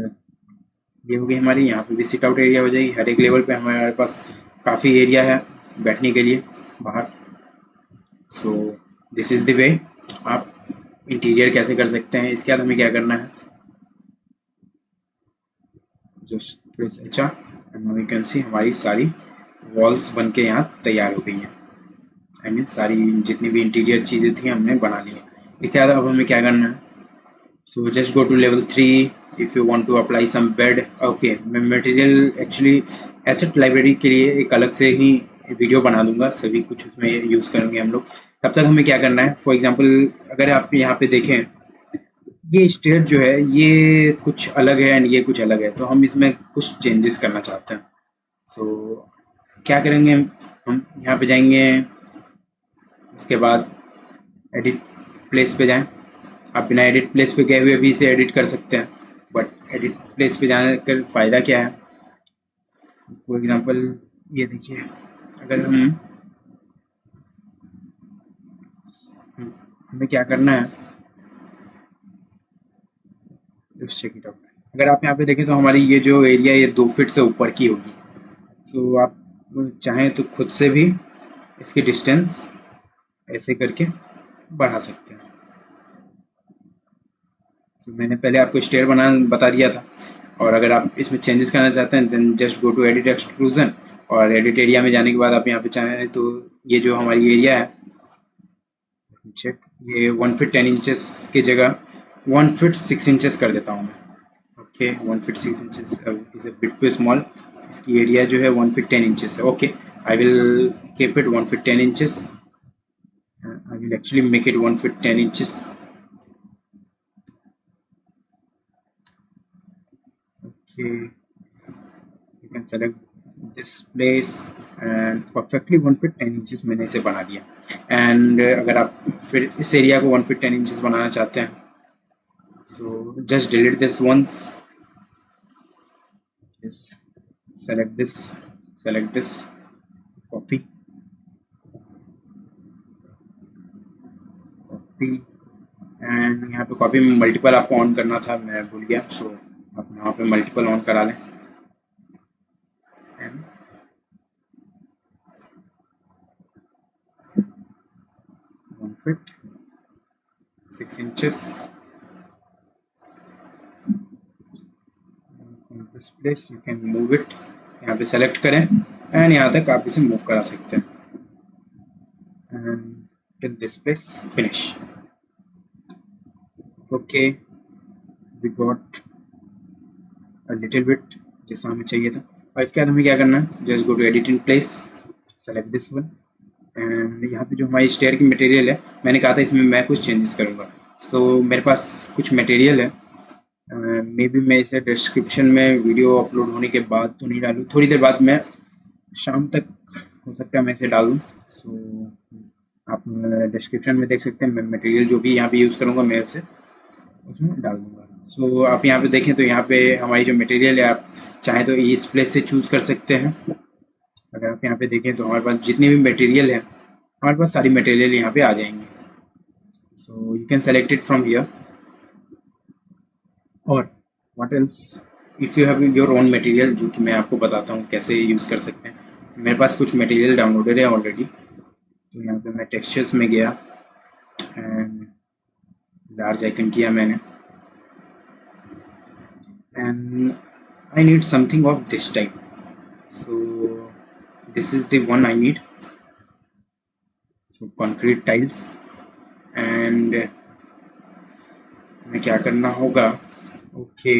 ये होगी हमारी, यहाँ पे भी सिट आउट एरिया हो जाएगी। हर एक लेवल पे हमारे पास काफ़ी एरिया है बैठने के लिए बाहर। सो दिस इज़ द वे आप इंटीरियर कैसे कर सकते हैं। इसके बाद हमें क्या करना है, just press H R and now you can see हमारी सारी वॉल्स बन के यहाँ तैयार हो गई हैं। आई मीन सारी जितनी भी इंटीरियर चीज़ें थी हमने बना ली है। इसके बाद अब हमें क्या करना है, so just go to level 3 if you want to apply some bed, okay. मैं मटेरियल एक्चुअली एसेट लाइब्रेरी के लिए एक अलग से ही वीडियो बना दूंगा, सभी कुछ उसमें यूज़ करेंगे हम लोग। तब तक हमें क्या करना है, फॉर एग्जांपल अगर आप यहाँ पे देखें ये स्टेट जो है ये कुछ अलग है एंड ये कुछ अलग है, तो हम इसमें कुछ चेंजेस करना चाहते हैं। सो क्या करेंगे, हम यहाँ पे जाएंगे, उसके बाद एडिट प्लेस पे जाएं। आप बिना एडिट प्लेस पे गए हुए भी इसे एडिट कर सकते हैं, बट एडिट प्लेस पे जाने का फ़ायदा क्या है। फॉर एग्जांपल ये देखिए, अगर हमें क्या करना है, चेक इट आउट। अगर आप यहाँ पे देखें तो हमारी ये जो एरिया ये 2 फीट से ऊपर की होगी। सो आप चाहें तो खुद से भी इसकी डिस्टेंस ऐसे करके बढ़ा सकते हैं। तो मैंने पहले आपको स्टेयर बता दिया था, और अगर आप इसमें चेंजेस करना चाहते हैं then just go to edit extrusion और एडिट एरिया में जाने के बाद आप यहाँ पे चाहें तो ये जो हमारी एरिया है चेक, ये 1 फीट 10 इंचेस की जगह 1 फीट 6 इंचेस कर देता हूँ मैं। Okay, 1 feet 6 inches is a bit too small. इसकी एरिया जो है 1 फीट 10 इंचेस है। Okay, I will keep it 1 feet 10 inches. I will actually make it 1 feet 10 inches. Okay, you can select this place and perfectly 1 feet 10 inches मैंने इसे बना दिया। and अगर आप फिर इस एरिया को 1 feet 10 inches बनाना चाहते हैं, so just delete this once, just select this, copy and यहाँ पे कॉपी में मल्टीपल आपको ऑन करना था, मैं भूल गया, सो आप यहाँ पे मल्टीपल ऑन करा लें। And 1 feet 6 inches in this place, you can move it। यहाँ पे सेलेक्ट करें एंड यहाँ तक आप इसे मूव करा सकते हैं and till this place finish. Okay, we got a little bit जैसा हमें चाहिए था। और इसके बाद हमें क्या करना है, just go to edit in place, select this one and यहाँ पे जो हमारी स्टेयर की मटेरियल है, मैंने कहा था इसमें मैं कुछ चेंजेस करूँगा। सो मेरे पास कुछ मटेरियल है, मे बी मैं इसे डिस्क्रिप्शन में वीडियो अपलोड होने के बाद तो नहीं डालूँ, थोड़ी देर बाद, मैं शाम तक हो सकता है मैं इसे डालूँ। सो आप डिस्क्रिप्शन में देख सकते हैं, मैं मटेरियल जो भी यहाँ पे यूज़ करूँगा मैं उसे उसमें डाल दूँगा। सो आप यहाँ पे देखें तो यहाँ पे हमारी जो मटेरियल है, आप चाहें तो इस प्लेस से चूज़ कर सकते हैं। अगर आप यहाँ पे देखें तो हमारे पास जितनी भी मटेरियल है, हमारे पास सारी मटेरियल यहाँ पे आ जाएंगी। So you can select it from here. और what else, if you have your own material, जो कि मैं आपको बताता हूँ कैसे यूज़ कर सकते हैं। मेरे पास कुछ मटेरियल डाउनलोडेड है ऑलरेडी, तो यहाँ पे मैं टेक्सचर्स में गया एंड लार्ज आइकन किया मैंने and I need something of this type, so this is the one I need. So concrete tiles and हमें क्या करना होगा, okay,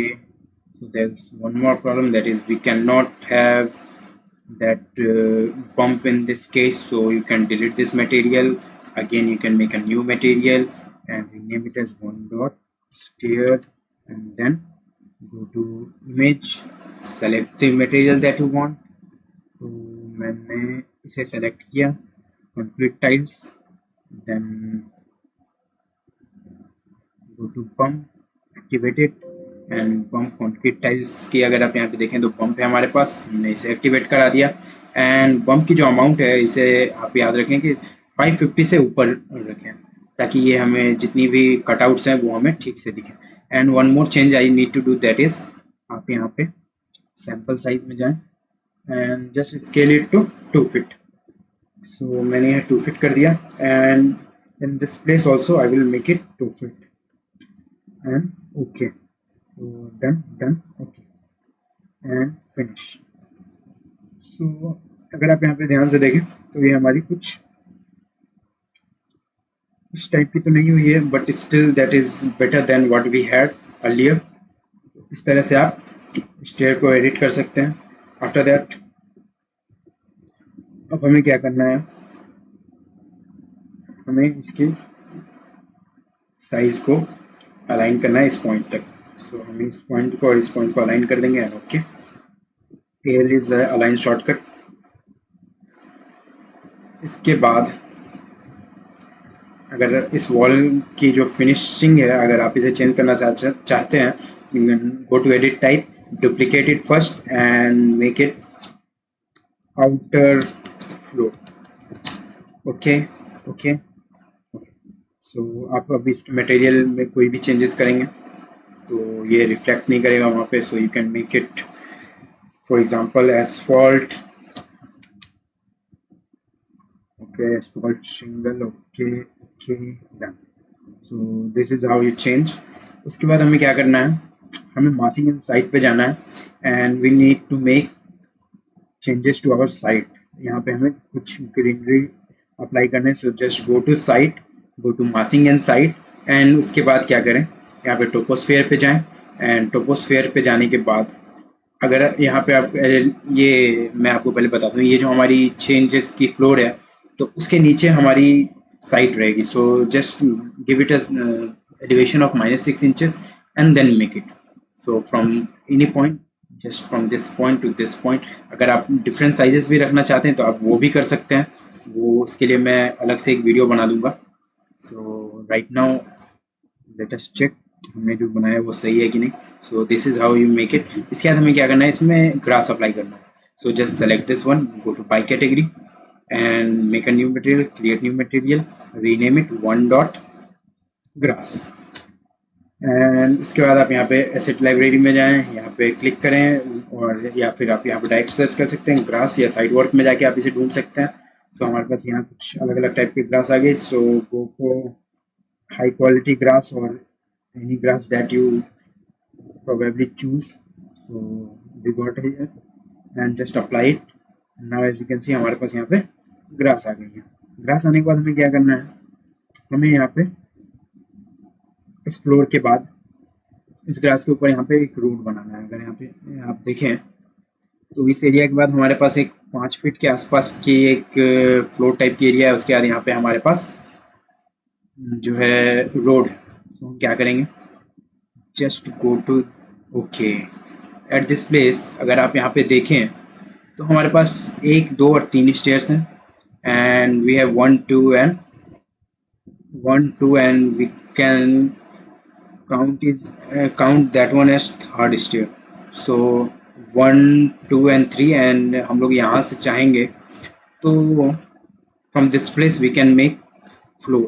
so there's one more problem, that is we cannot have that bump in this case, so you can delete this material. Again, you can make a new material and rename it as one dot stair and then go to image, select the material that you want। तो मैंने इसे select किया, concrete tiles, then go to pump, activate it and bump concrete tiles की अगर आप यहाँ पे देखें तो बम्प है हमारे पास, हमने इसे एक्टिवेट करा दिया। एंड बम्प की जो अमाउंट है, इसे आप याद रखें कि 550 से ऊपर रखें, ताकि ये हमें जितनी भी कटआउट्स हैं वो हमें ठीक से दिखें। And one more change I need to do, that is आप यहाँ पे सैम्पल साइज में जाएं and just scale it to 2 feet. So मैंने यहाँ 2 फीट कर दिया and in this place also I will make it 2 feet and okay, done, okay and finish. So अगर आप यहाँ पे ध्यान से देखें तो ये हमारी कुछ इस टाइप की तो नहीं हुई है, but still that is better than what we had earlier. इस तरह से आप स्टेयर को एडिट कर सकते हैं। आफ्टर दैट अब हमें क्या करना है, हमें इसके साइज को अलाइन करना है इस पॉइंट तक। सो हम इस पॉइंट को और इस पॉइंट को अलाइन कर देंगे and okay, L is align shortcut. इसके बाद अगर इस वॉल की जो फिनिशिंग है, अगर आप इसे चेंज करना चाहते हैं, go to edit type, duplicate it first and make it outer floor. Okay okay okay. So आप अब इस मटेरियल में कोई भी चेंजेस करेंगे तो ये रिफ्लेक्ट नहीं करेगा वहाँ पे। So you can make it for example asphalt, okay, asphalt shingle, okay okay, done. So this is how you change. उसके बाद हमें क्या करना है, हमें मासिंग साइट पे जाना है and we need to make changes to our site. यहाँ पे हमें कुछ ग्रीनरी अप्लाई करना है। So just go to site, go to massing and site, and उसके बाद क्या करें, यहाँ पे टोपोस्फेयर पे जाएं, एंड टोपोस्फेयर पे जाने के बाद अगर यहाँ पे आप ये मैं आपको पहले बता दूँ, ये जो हमारी 6 इंचेस की फ्लोर है तो उसके नीचे हमारी साइट रहेगी। So just give it elevation of -6 inches and then make it. So from any point, just from this point to this point, अगर आप डिफरेंट साइजेस भी रखना चाहते हैं तो आप वो भी कर सकते हैं, वो उसके लिए मैं अलग से एक वीडियो बना दूंगा। So right now let us check हमने जो बनाया है वो सही है कि नहीं। So this is how you make it. इसके बाद हमें क्या करना है, इसमें ग्रास अप्लाई करना है। So just select this one, go to by category and make a new material, create new material, rename it one dot grass. And इसके बाद आप यहाँ पे एसेट लाइब्रेरी में जाएं, यहाँ पे क्लिक करें, और या फिर आप यहाँ पे डायरेक्ट सर्च कर सकते हैं ग्रास, या साइड वर्क में जाके आप इसे ढूंढ सकते हैं। सो हमारे पास यहाँ कुछ अलग अलग टाइप के ग्रास आ गए। So go for high quality grass or any grass that you probably choose. So we got here and just apply it. Now as you can see हमारे पास यहाँ पे ग्रास आ गई है। ग्रास आने के बाद हमें क्या करना है, हमें यहाँ पे इस फ्लोर के बाद इस ग्रास के ऊपर यहाँ पे एक रोड बनाना है। अगर यहाँ पे आप देखें तो इस एरिया के बाद हमारे पास एक 5 फीट के आसपास की एक फ्लोर टाइप की एरिया है, उसके बाद यहाँ पे हमारे पास जो है रोड है। तो हम क्या करेंगे, just go to okay at this place. अगर आप यहाँ पे देखें तो हमारे पास 1 2 और 3 स्टेयर्स हैं, and we have 1 2 and we can count that one as third stair. So 1 2 and 3, and हम लोग यहाँ से चाहेंगे तो from this place we can make floor,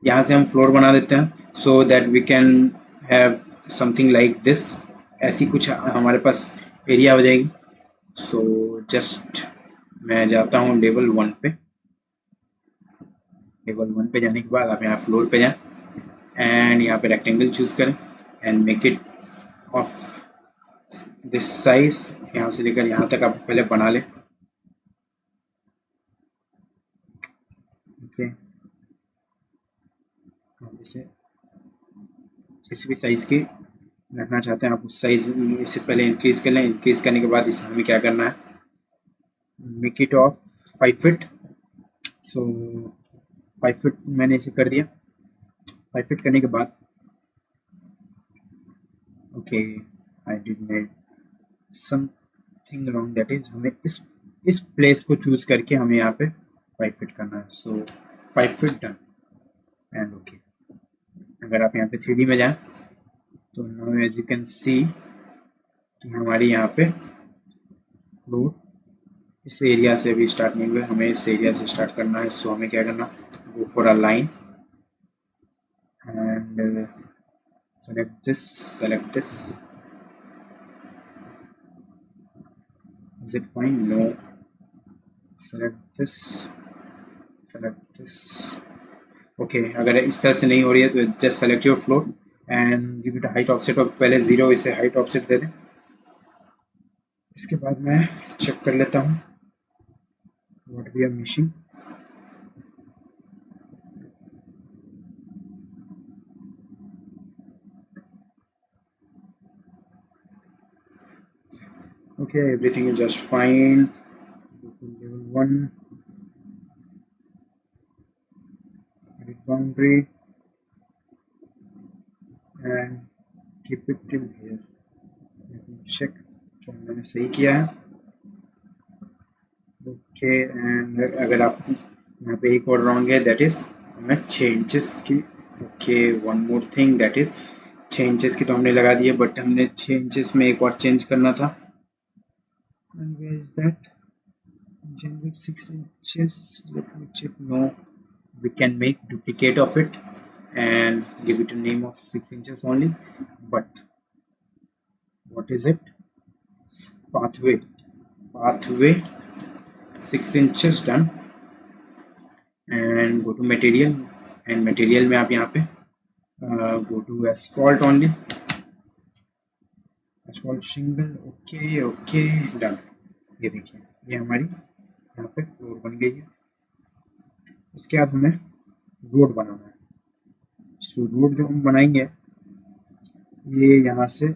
यहाँ से हम फ्लोर बना देते हैं। So that we can have something like this, ऐसी कुछ हमारे पास एरिया हो जाएगी। सो जस्ट मैं जाता हूँ लेवल 1 पे। लेवल 1 पे जाने के बाद आप यहाँ फ्लोर पे जाएं, एंड यहाँ पे रेक्टेंगल चूज करें and make it of this size, यहाँ से लेकर यहाँ तक आप पहले बना लें। ओके, इसे जिस भी साइज़ की रखना चाहते हैं आप उस साइज़ इससे पहले इंक्रीज़ कर लें। इंक्रीज़ करने के बाद इसमें हमें क्या करना है, make it of 5 feet. So 5 feet मैंने इसे कर दिया। 5 फीट करने के बाद okay I did made something wrong, that is हमें इस प्लेस को चूज करके हमें यहाँ पे 5 फीट करना है। So 5 feet done and okay. अगर आप यहाँ पे 3D में जाएं तो now as you can see कि हमारी यहाँ पे रोड इस एरिया से भी स्टार्ट नहीं हुए, हमें इस एरिया से स्टार्ट करना है। सो हमें क्या करना, go for a line and select this, is it fine? No, select this okay. अगर इस तरह से नहीं हो रही है तो just select your floor and give it height offset of पहले 0, इसे हाइट ऑफसेट दे दें। इसके बाद मैं चेक कर लेता हूँ what we are missing. okay, everything is just fine. Level 1 edit boundary and keep it till here. Let me check क्या मैंने सही किया है। ओके एंड अगर आप यहाँ पे एक और रॉन्ग है, दैट इज हमें 6 इंचेस की। Okay one more thing, that is 6 inches की तो हमने लगा दी है, बट हमने 6 इंचेस में एक और चेंज करना था। and where is that, generate 6 inches, let me check. No, we can make duplicate of it and give it a name of 6 inches only, but what is it, pathway 6 inches done and go to material, and material में आप यहाँ पे go to asphalt only, asphalt shingle। Okay done. ये देखिए ये हमारी यहाँ पे फ्लोर बन गई है। इसके बाद हमें रोड बनाना है। सो रोड जो हम बनाएंगे ये यहाँ से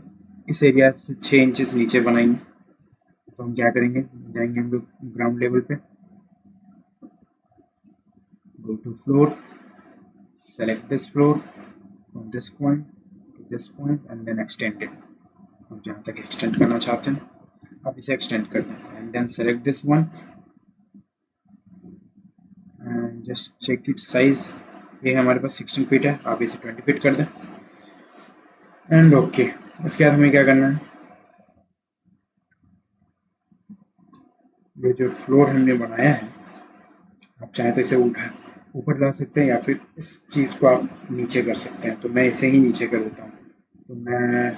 इस एरिया से 6 इंचेस नीचे बनाएंगे। तो हम क्या करेंगे, जाएंगे हम लोग ग्राउंड लेवल पे, go to floor, select this floor from this point to this point and then extend it। हम जहाँ तक एक्सटेंड करना चाहते हैं आप इसे एक्सटेंड कर दें and then select this one and just check it size. ये हमारे पास 16 फीट है, आप इसे 20 फीट कर दें एंड ओके। उसके बाद हमें क्या करना है, ये जो फ्लोर हमने बनाया है आप चाहें तो इसे ऊपर ला सकते हैं या फिर इस चीज़ को आप नीचे कर सकते हैं। तो मैं इसे ही नीचे कर देता हूँ। तो मैं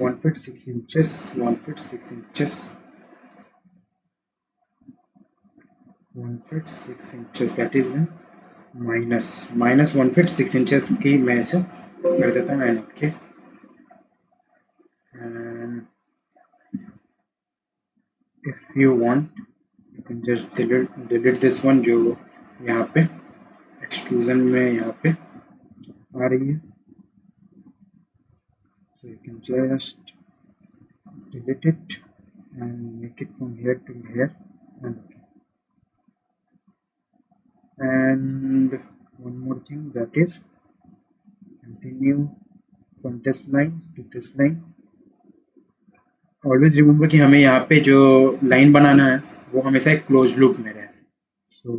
1 feet 6 inches 1 feet 6 inches 1 feet 6 inches that is minus 1 feet 6 inches की मैं इसे कर देता हूँ and okay. If you want you can just delete this one जो यहाँ पे एक्सट्रूजन में यहाँ पे आ रही है। So you can just delete it and make it from here to here and okay. And one more thing, that is continue from this line to this line। Always remember कि हमें यहाँ पे जो लाइन बनाना है वो हमेशा एक close loop में रहे। So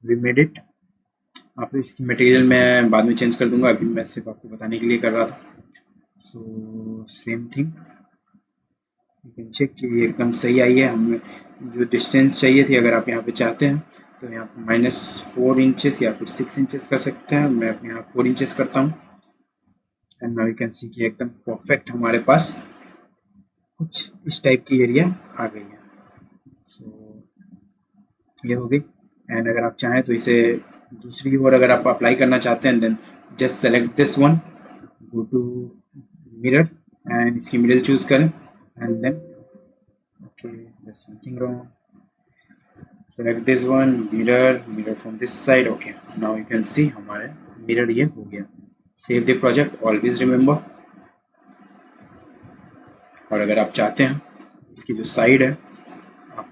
we made it। आप इसकी मटेरियल मैं बाद में चेंज कर दूंगा, अभी मैं सिर्फ आपको बताने के लिए कर रहा था। So same thing, you can check कि ये एकदम सही आई है। हमें जो डिस्टेंस चाहिए थी, अगर आप यहाँ पे चाहते हैं तो यहाँ पे -4 इंचेस या फिर 6 इंचेस कर सकते हैं। मैं अपने यहाँ 4 इंचेस करता हूँ and now you can see कि एकदम परफेक्ट हमारे पास कुछ इस टाइप की एरिया आ गई है। सो ये हो गई एंड अगर आप चाहें तो इसे दूसरी ओर अगर आप अप्लाई करना चाहते हैं then just select this one, go to mirror and इसकी मिरर चूज करें and then okay, there's something wrong, select this one, mirror from this side। okay, now you can see हमारे मिरर ये हो गया। save the project, always remember। और अगर आप चाहते हैं इसकी जो साइड है आप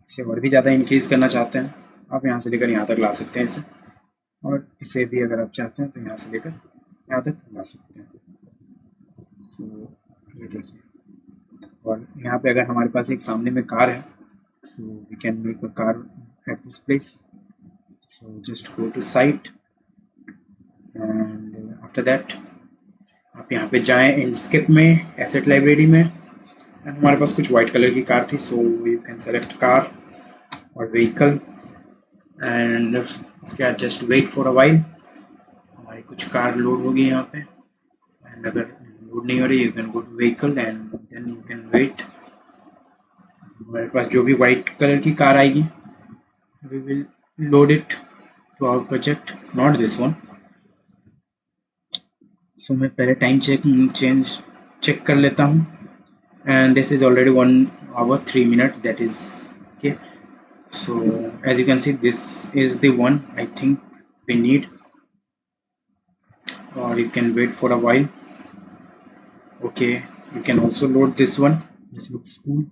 इसे और भी ज़्यादा इंक्रीज करना चाहते हैं, आप यहाँ से लेकर यहाँ तक ला सकते हैं इसे, और इसे भी अगर आप चाहते हैं तो यहाँ से लेकर यहाँ तक ला सकते हैं। सो ये देखिए, और यहाँ पे अगर हमारे पास एक सामने में कार है, so we can make a car at this place। so just go to site and after that आप यहाँ पे जाएं इंस्केप में, एसेट लाइब्रेरी में, एंड हमारे पास कुछ वाइट कलर की कार थी, so you can select car और व्हीकल एंड उसके बाद just wait for a while. हमारी कुछ कार लोड होगी यहाँ पे एंड अगर लोड नहीं हो रही you can go to vehicle and then you can wait. हमारे पास जो भी वाइट कलर की कार आएगी we will load it to our project, not this one। so मैं पहले टाइम चेक कर लेता हूँ and this is already 1 hour 3 minutes, that is okay। so as you can see this is the one I think we need, or you can wait for a while। okay, you can also load this one, this looks cool।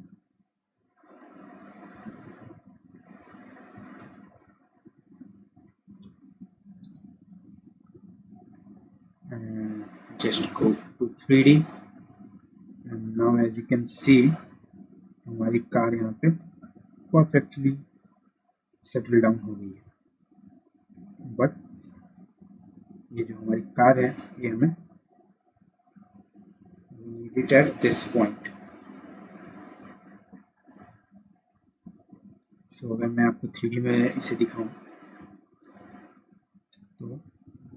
just go to 3D and now as you can see हमारी car यहाँ पे perfectly settle down हो गई है। But ये जो हमारी car है ये हमें need it at this point. So अगर मैं आपको 3D में इसे दिखाऊं तो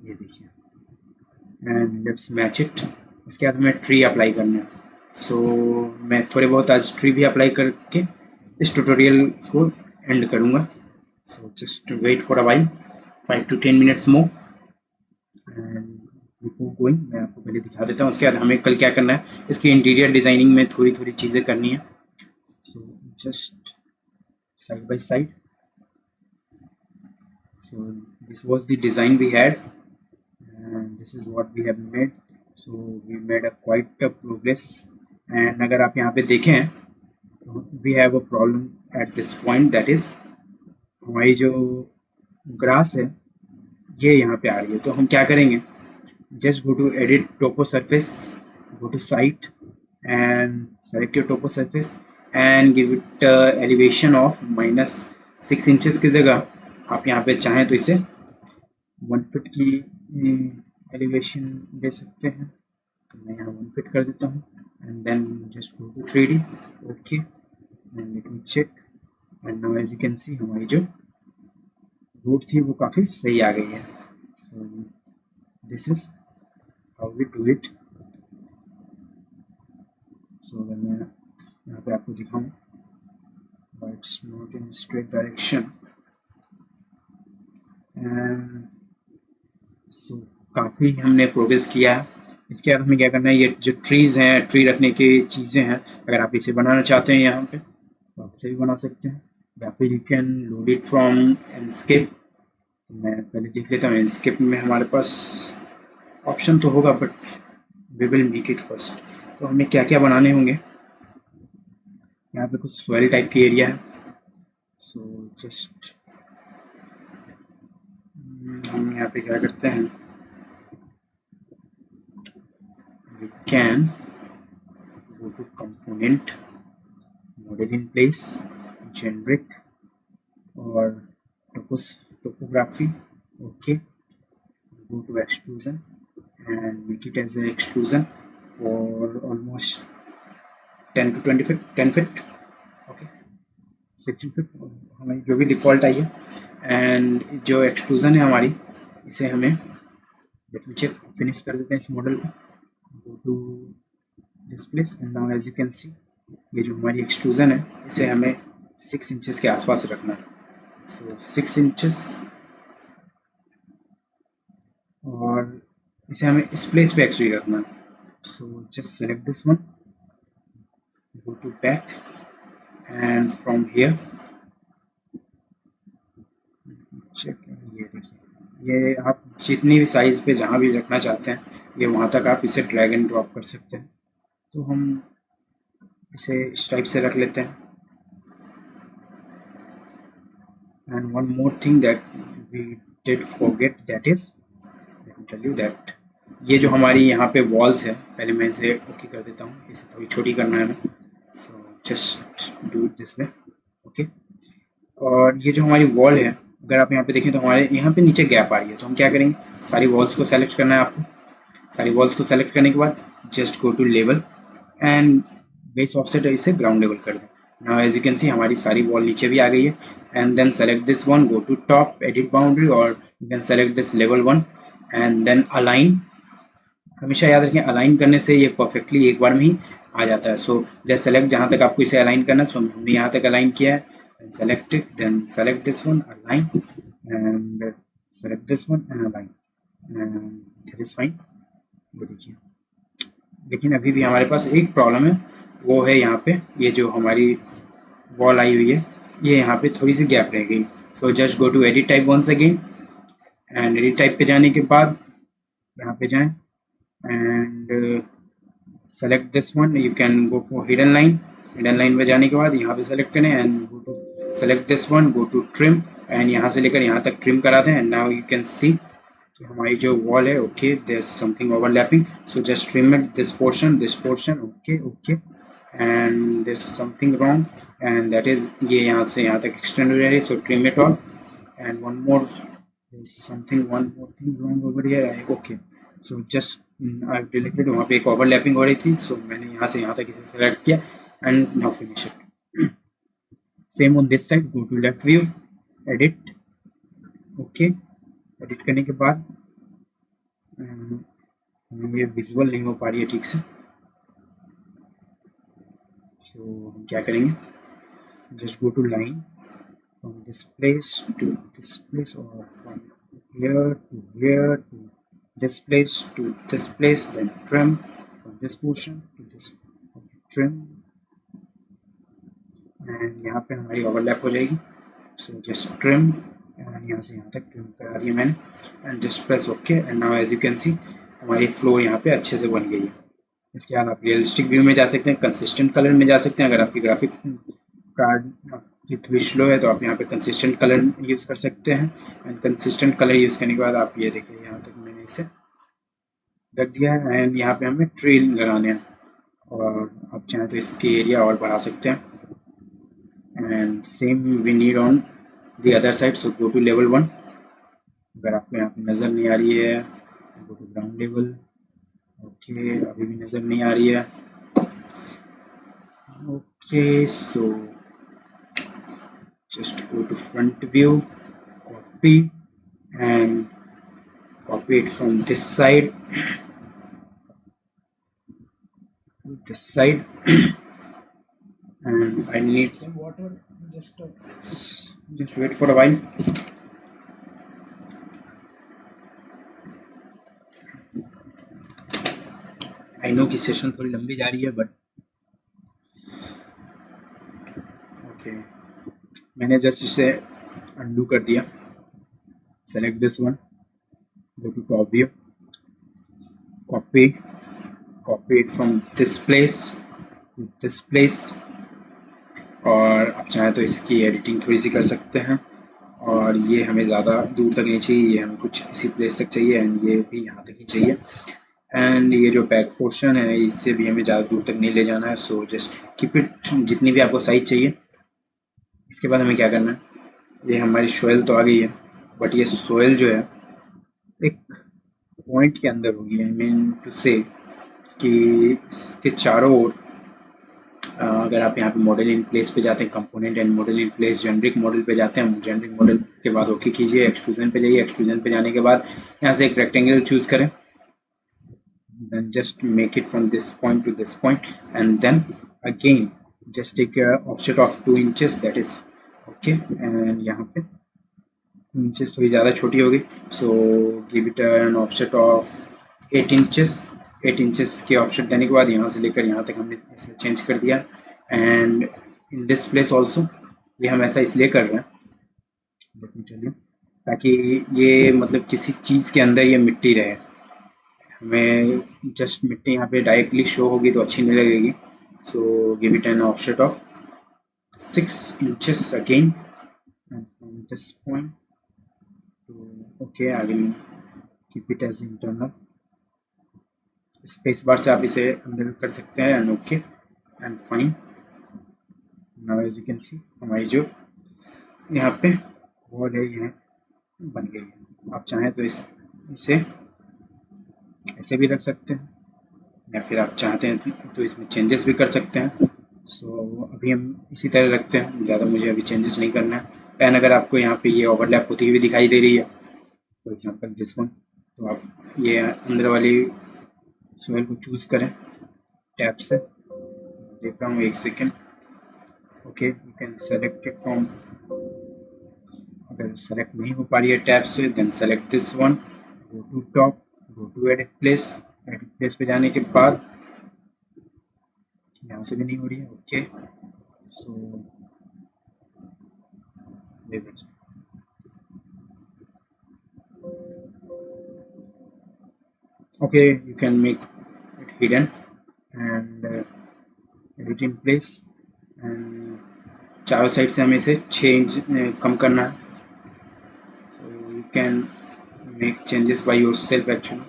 ये देखिए एंड लेट्स मैच इट। इसके बाद हमें ट्री अप्लाई करना है। सो मैं थोड़े बहुत आज ट्री भी अप्लाई करके इस ट्यूटोरियल को एंड करूँगा। So just wait for a while 5 to 10 minutes more and before going मैं आपको पहले दिखा देता हूँ। उसके बाद हमें कल क्या करना है, इसकी इंटीरियर डिज़ाइनिंग में थोड़ी थोड़ी चीज़ें करनी है। So just side by side। so this was the design we had and this is what we have made. So we made a quite a progress. And अगर आप यहाँ पे देखें, we have a problem at this point, that is हमारी जो grass है ये यहाँ पे आ रही है. तो हम क्या करेंगे, just go to edit topo surface, go to site and select your topo surface and give it elevation of -6 inches की जगह आप यहाँ पे चाहें तो इसे 1 फीट की एलिवेशन दे सकते हैं. तो मैं यहाँ 1 फीट कर देता हूँ and then just go to 3D. okay, and let me check, and now as you can see हमारी जो रूट थी वो काफ़ी सही आ गई है. so this is how we do it. so अगर मैं यहाँ पे आपको दिखाऊं, but it's not in straight direction, and so काफ़ी हमने प्रोग्रेस किया है. इसके बाद हमें क्या करना है, ये जो ट्रीज़ हैं, ट्री रखने की चीज़ें हैं, अगर आप इसे बनाना चाहते हैं यहाँ पे तो आप इसे भी बना सकते हैं, या फिर you can load it from Enscape. तो मैं पहले देख लेता हूँ एंडस्केप में हमारे पास ऑप्शन तो होगा, but we will make it first. तो हमें क्या क्या बनाने होंगे, यहाँ पे कुछ सॉइल टाइप की एरिया है. सो जस्ट हम यहाँ पे क्या करते हैं, we can go to component, model in place, generic or topography. okay, go to extrusion and make it as an extrusion for almost 10 to 20 feet, 10 feet. okay, 16 feet हमारी जो भी डिफ़ॉल्ट आई है. एंड जो एक्सट्रूज़न है हमारी, इसे हमें late me check, finish कर देते हैं इस मॉडल को. go to this place and now as you can see ये जो हमारी एक्सट्रूज़न है इसे हमें 6 इंचेस के आसपास रखना है. सो 6 इंचेस, और इसे हमें इस प्लेस पे एक्चुअली रखना है. So just select this one, go to back and from here check. ये देखिए, ये आप जितनी भी साइज़ पे जहाँ भी रखना चाहते हैं ये वहाँ तक आप इसे ड्रैग एंड ड्रॉप कर सकते हैं. तो हम इसे इस टाइप से रख लेते हैं. And one more thing that we did forget, that is let me tell you that ये जो हमारी यहाँ पे वॉल्स है, पहले मैं इसे ओके कर देता हूँ, इसे थोड़ी छोटी करना है हमें. So just do it this way. Okay, और ये जो हमारी वॉल है, अगर आप यहाँ पे देखें तो हमारे यहाँ पे नीचे गैप आ रही है. तो हम क्या करेंगे, सारी वॉल्स को सेलेक्ट करना है आपको. सारी वॉल्स को सेलेक्ट करने के बाद just go to level and base offset इसे ग्राउंड लेवल कर दें. Now as you can see हमारी सारी वॉल नीचे भी आ गई है. And then select this one, go to top, edit boundary, और you can select this level 1 and then align. हमेशा याद रखें अलाइन करने से ये परफेक्टली एक बार में ही आ जाता है. सो जस्ट सेलेक्ट जहाँ तक आपको इसे अलाइन करना है. सो हमने यहाँ तक अलाइन किया है, select it, then select this one, align, and select this one and align, and that is fine. ये देखिए, लेकिन अभी भी हमारे पास एक प्रॉब्लम है, वो है यहाँ पे ये जो हमारी वॉल आई हुई है ये यहाँ पे थोड़ी सी गैप रह गई. So just go to edit type once again, and edit type पे जाने के बाद यहाँ पे जाएं and select this one. You can go for hidden line. Hidden line में जाने के बाद यहाँ पे सेलेक्ट करें and go to select this one, go to trim, and यहाँ से लेकर यहाँ तक ट्रिम करा दें. And now you can see कि हमारी जो वॉल है, okay, there is something overlapping. So just trim it, this portion, okay okay, and there is something wrong, and that is ये यहाँ से यहाँ तक एक्सटेंड हो रही है. So trim it all, and one more thing wrong over here. Okay, so just I deleted, वहाँ पे एक ओवरलैपिंग हो रही थी. सो मैंने यहाँ से यहाँ तक इसे सेलेक्ट किया and now finish it. Same on this side, go to left view, edit. okay, edit करने के बाद ये विजुअल नहीं हो पा रही है ठीक से. so हम क्या करेंगे, just go to line from this place to this place, or from here to here to this place to this place, then trim from this portion to this, trim, and यहाँ पे हमारी overlap हो जाएगी. So just trim and और यहाँ से यहाँ तक ट्रिम करा दिया मैंने and just press okay and now as you can see हमारी फ्लो यहाँ पे अच्छे से बन गई है। इसके बाद आप रियलिस्टिक व्यू में जा सकते हैं, कंसिस्टेंट कलर में जा सकते हैं। अगर आपकी ग्राफिक कार्ड की थोड़ी स्लो है तो आप यहाँ पे कंसिस्टेंट कलर यूज़ कर सकते हैं एंड कंसिस्टेंट कलर यूज़ करने के बाद आप ये देखिए यहाँ तक मैंने इसे रख दिया है एंड यहाँ पे हमें ट्री लगाने हैं और आप चाहें तो इसकी एरिया और बढ़ा सकते हैं and same we need on the other side. So go to level 1। अगर आपको यहाँ पे नज़र नहीं आ रही है go to ground level. Okay अभी भी नज़र नहीं आ रही है। Okay so just go to front view, copy and copy it from this side to this side and I need some water, just wait for a while. I know कि session थोड़ी लंबी जा रही है बट ओके मैंने just इसे undo कर दिया। Select this one, go to top view, copy it from this place to this place और आप चाहें तो इसकी एडिटिंग थोड़ी सी कर सकते हैं और ये हमें ज़्यादा दूर तक नहीं चाहिए, ये हमें कुछ इसी प्लेस तक चाहिए एंड ये भी यहाँ तक ही चाहिए एंड ये जो बैक पोर्शन है इससे भी हमें ज़्यादा दूर तक नहीं ले जाना है। सो जस्ट कीप इट जितनी भी आपको साइज चाहिए। इसके बाद हमें क्या करना है, ये हमारी सोयल तो आ गई है बट ये सोयल जो है एक पॉइंट के अंदर होगी। आई मीन टू से कि इसके चारों ओर अगर आप यहाँ पे मॉडल इन प्लेस पे जाते हैं, component and model in place, generic model पे जाते हैं, जेनरिक मॉडल के बाद ओके कीजिए, एक्सट्रूजन पे जाइए, एक्सट्रूजन पे जाने के बाद यहाँ से एक रेक्टेंगल चूज करें, then just make it from this point to this point and then again just take a offset of 2 inches, that is okay and यहाँ पे 2 inches थोड़ी ज़्यादा छोटी होगी so give it an offset of 8 inches। 8 inches के offset देने के बाद यहाँ से लेकर यहाँ तक हमने इसे चेंज कर दिया and in this place also ये हम ऐसा इसलिए कर रहे हैं ताकि ये मतलब किसी चीज़ के अंदर ये मिट्टी रहे। हमें जस्ट मिट्टी यहाँ पे डायरेक्टली शो होगी तो अच्छी नहीं लगेगी। So give it an offset of 6 inches again and from this point to okay I will keep it as internal. Space bar से आप इसे अंदर कर सकते हैं and okay and fine. Now as you can see हमारी जो यहाँ पे वॉल है यह बन गई है। आप चाहें तो इसे ऐसे भी रख सकते हैं या फिर आप चाहते हैं तो इसमें चेंजेस भी कर सकते हैं। सो अभी हम इसी तरह रखते हैं, ज़्यादा मुझे अभी चेंजेस नहीं करना है। एंड अगर आपको यहाँ पे ये ओवरलैप होती हुई दिखाई दे रही है फॉर एग्जांपल दिस वन, तो आप ये अंदर वाली सोयल को चूज़ करें टैब से। देख रहा हूँ एक second. Okay you can select it from, अगर सेलेक्ट नहीं हो पा रही है टैब से then select this one, go to top, go to edit place पे जाने के बाद यहाँ से भी नहीं हो रही है। Okay so okay you can make it hidden and edit in place and चारों साइड से हमें इसे चेंज कम करना है। so you can make changes by yourself actually।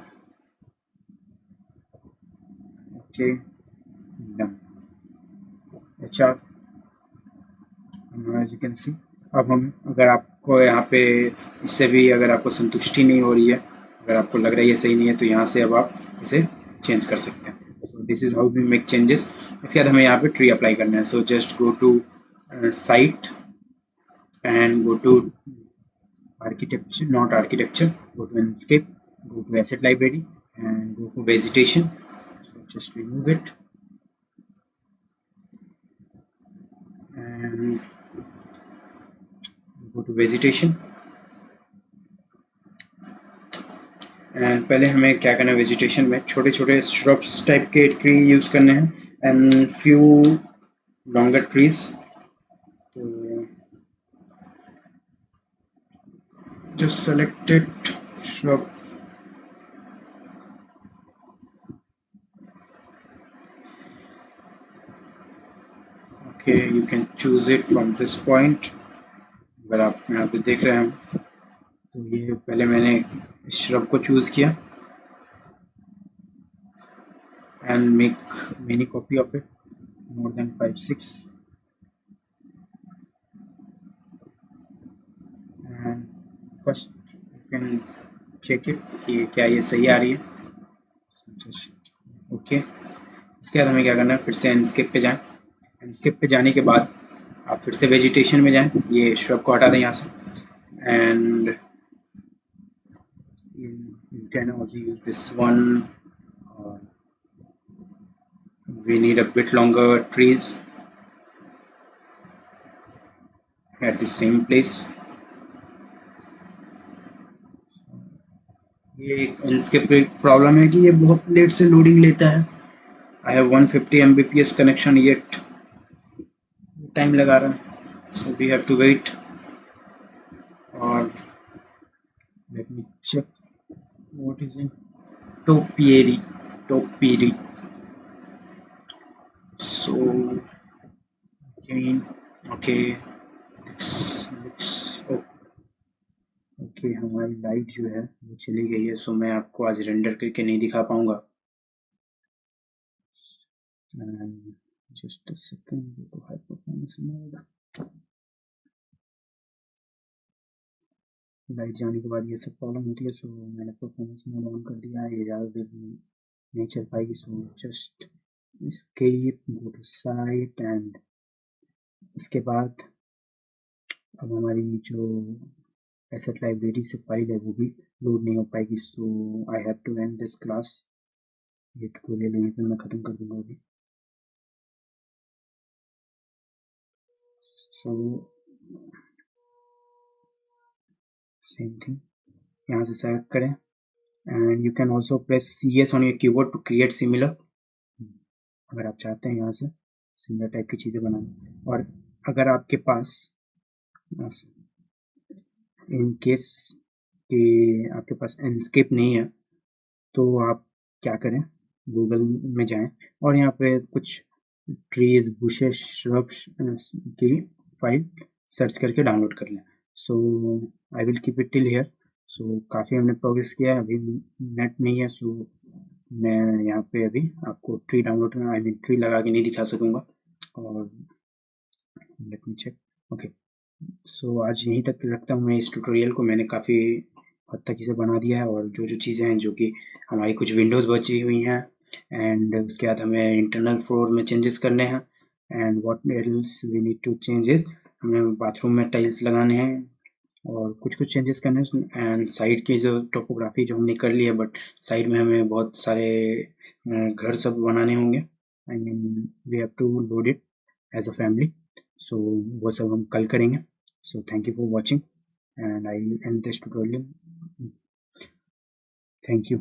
okay done। अच्छा as you can see अब हम अगर आपको यहाँ पे इससे भी अगर आपको संतुष्टि नहीं हो रही है, अगर आपको लग रहा है ये सही नहीं है तो यहाँ से अब आप इसे चेंज कर सकते हैं। So this is how we make changes. इसके बाद हमें यहाँ पे ट्री अप्लाई करना है। So just go to site and go to architecture, not architecture, go to landscape, go to asset library and go for vegetation. So just remove it and go to vegetation. And पहले हमें क्या करना है, vegetation में छोटे छोटे shrubs type के tree use करने हैं एंड फ्यू लॉन्गर ट्रीज। तो just select it, shrub. Okay, you can choose it from this point. अगर आप यहाँ पे देख रहे हैं तो ये पहले मैंने shrub को चूज किया and make many copy of it, more than 5-6, and first you can check it कि क्या ये सही आ रही है. Just okay. इसके बाद हमें क्या करना है, फिर से एंडस्केप पे जाएं. एंडस्केप पे जाने के बाद आप फिर से वेजिटेशन में जाएं, ये श्रब को हटा दें यहाँ से, and you can also use this one. We need a bit longer trees at the same place. ये एंडस्केप पे प्रॉब्लम है कि ये बहुत लेट से लोडिंग लेता है. I have 150 Mbps connection yet time लगा रहा है, so we have to wait. और let me check what is in topiary. So again, okay, this looks okay. हमारी लाइट जो है वो चली गई है, so मैं आपको आज रेंडर करके नहीं दिखा पाऊंगा. Just a second, go to high performance mode. Light जाने के बाद ये सब प्रॉब्लम होती है, सो मैंने परफॉर्मेंस मोड ऑन कर दिया है. ये ज़्यादा देर नहीं चल पाएगी, so just escape, go to site, and उसके बाद अब हमारी जो एसेट लाइब्रेरी से फाइल है वो भी लोड नहीं हो पाएगी. So I have to end this class. ये ट्यूटोरियल यहीं पे मैं ख़त्म कर दूंगा अभी. सो सेम थिंग यहाँ से सेलेक्ट करें, and you can also press CS on your keyboard to create similar. अगर आप चाहते हैं यहाँ से सिमिलर टाइप की चीज़ें बनाना. और अगर आपके पास इन केस कि आपके पास एंडस्केप नहीं है तो आप क्या करें, गूगल में जाएं और यहाँ पे कुछ ट्रीज, बुशेस, श्रब्स की फाइल सर्च करके डाउनलोड कर लें. So I will keep it till here. So काफ़ी हमने प्रोग्रेस किया है. अभी नेट नहीं है, सो मैं यहाँ पे अभी आपको tree download I mean tree लगा के नहीं दिखा सकूँगा. और लेट मी चेक. ओके, सो आज यहीं तक रखता हूँ मैं इस ट्यूटोरियल को. मैंने काफ़ी हद तक इसे बना दिया है, और जो चीज़ें हैं जो कि हमारी कुछ विंडोज़ बची हुई हैं, एंड उसके बाद हमें इंटरनल फ्लोर में चेंजेस करने हैं, and what else we need to changes, हमें बाथरूम में टाइल्स लगाने हैं और कुछ चेंजेस करने हैं. एंड साइड की जो टोपोग्राफी जो हमने कर ली है, बट साइड में हमें बहुत सारे घर सब बनाने होंगे. I mean we have to load it as a family. So वो सब हम कल करेंगे. So thank you for watching, and I will end this tutorial. Thank you.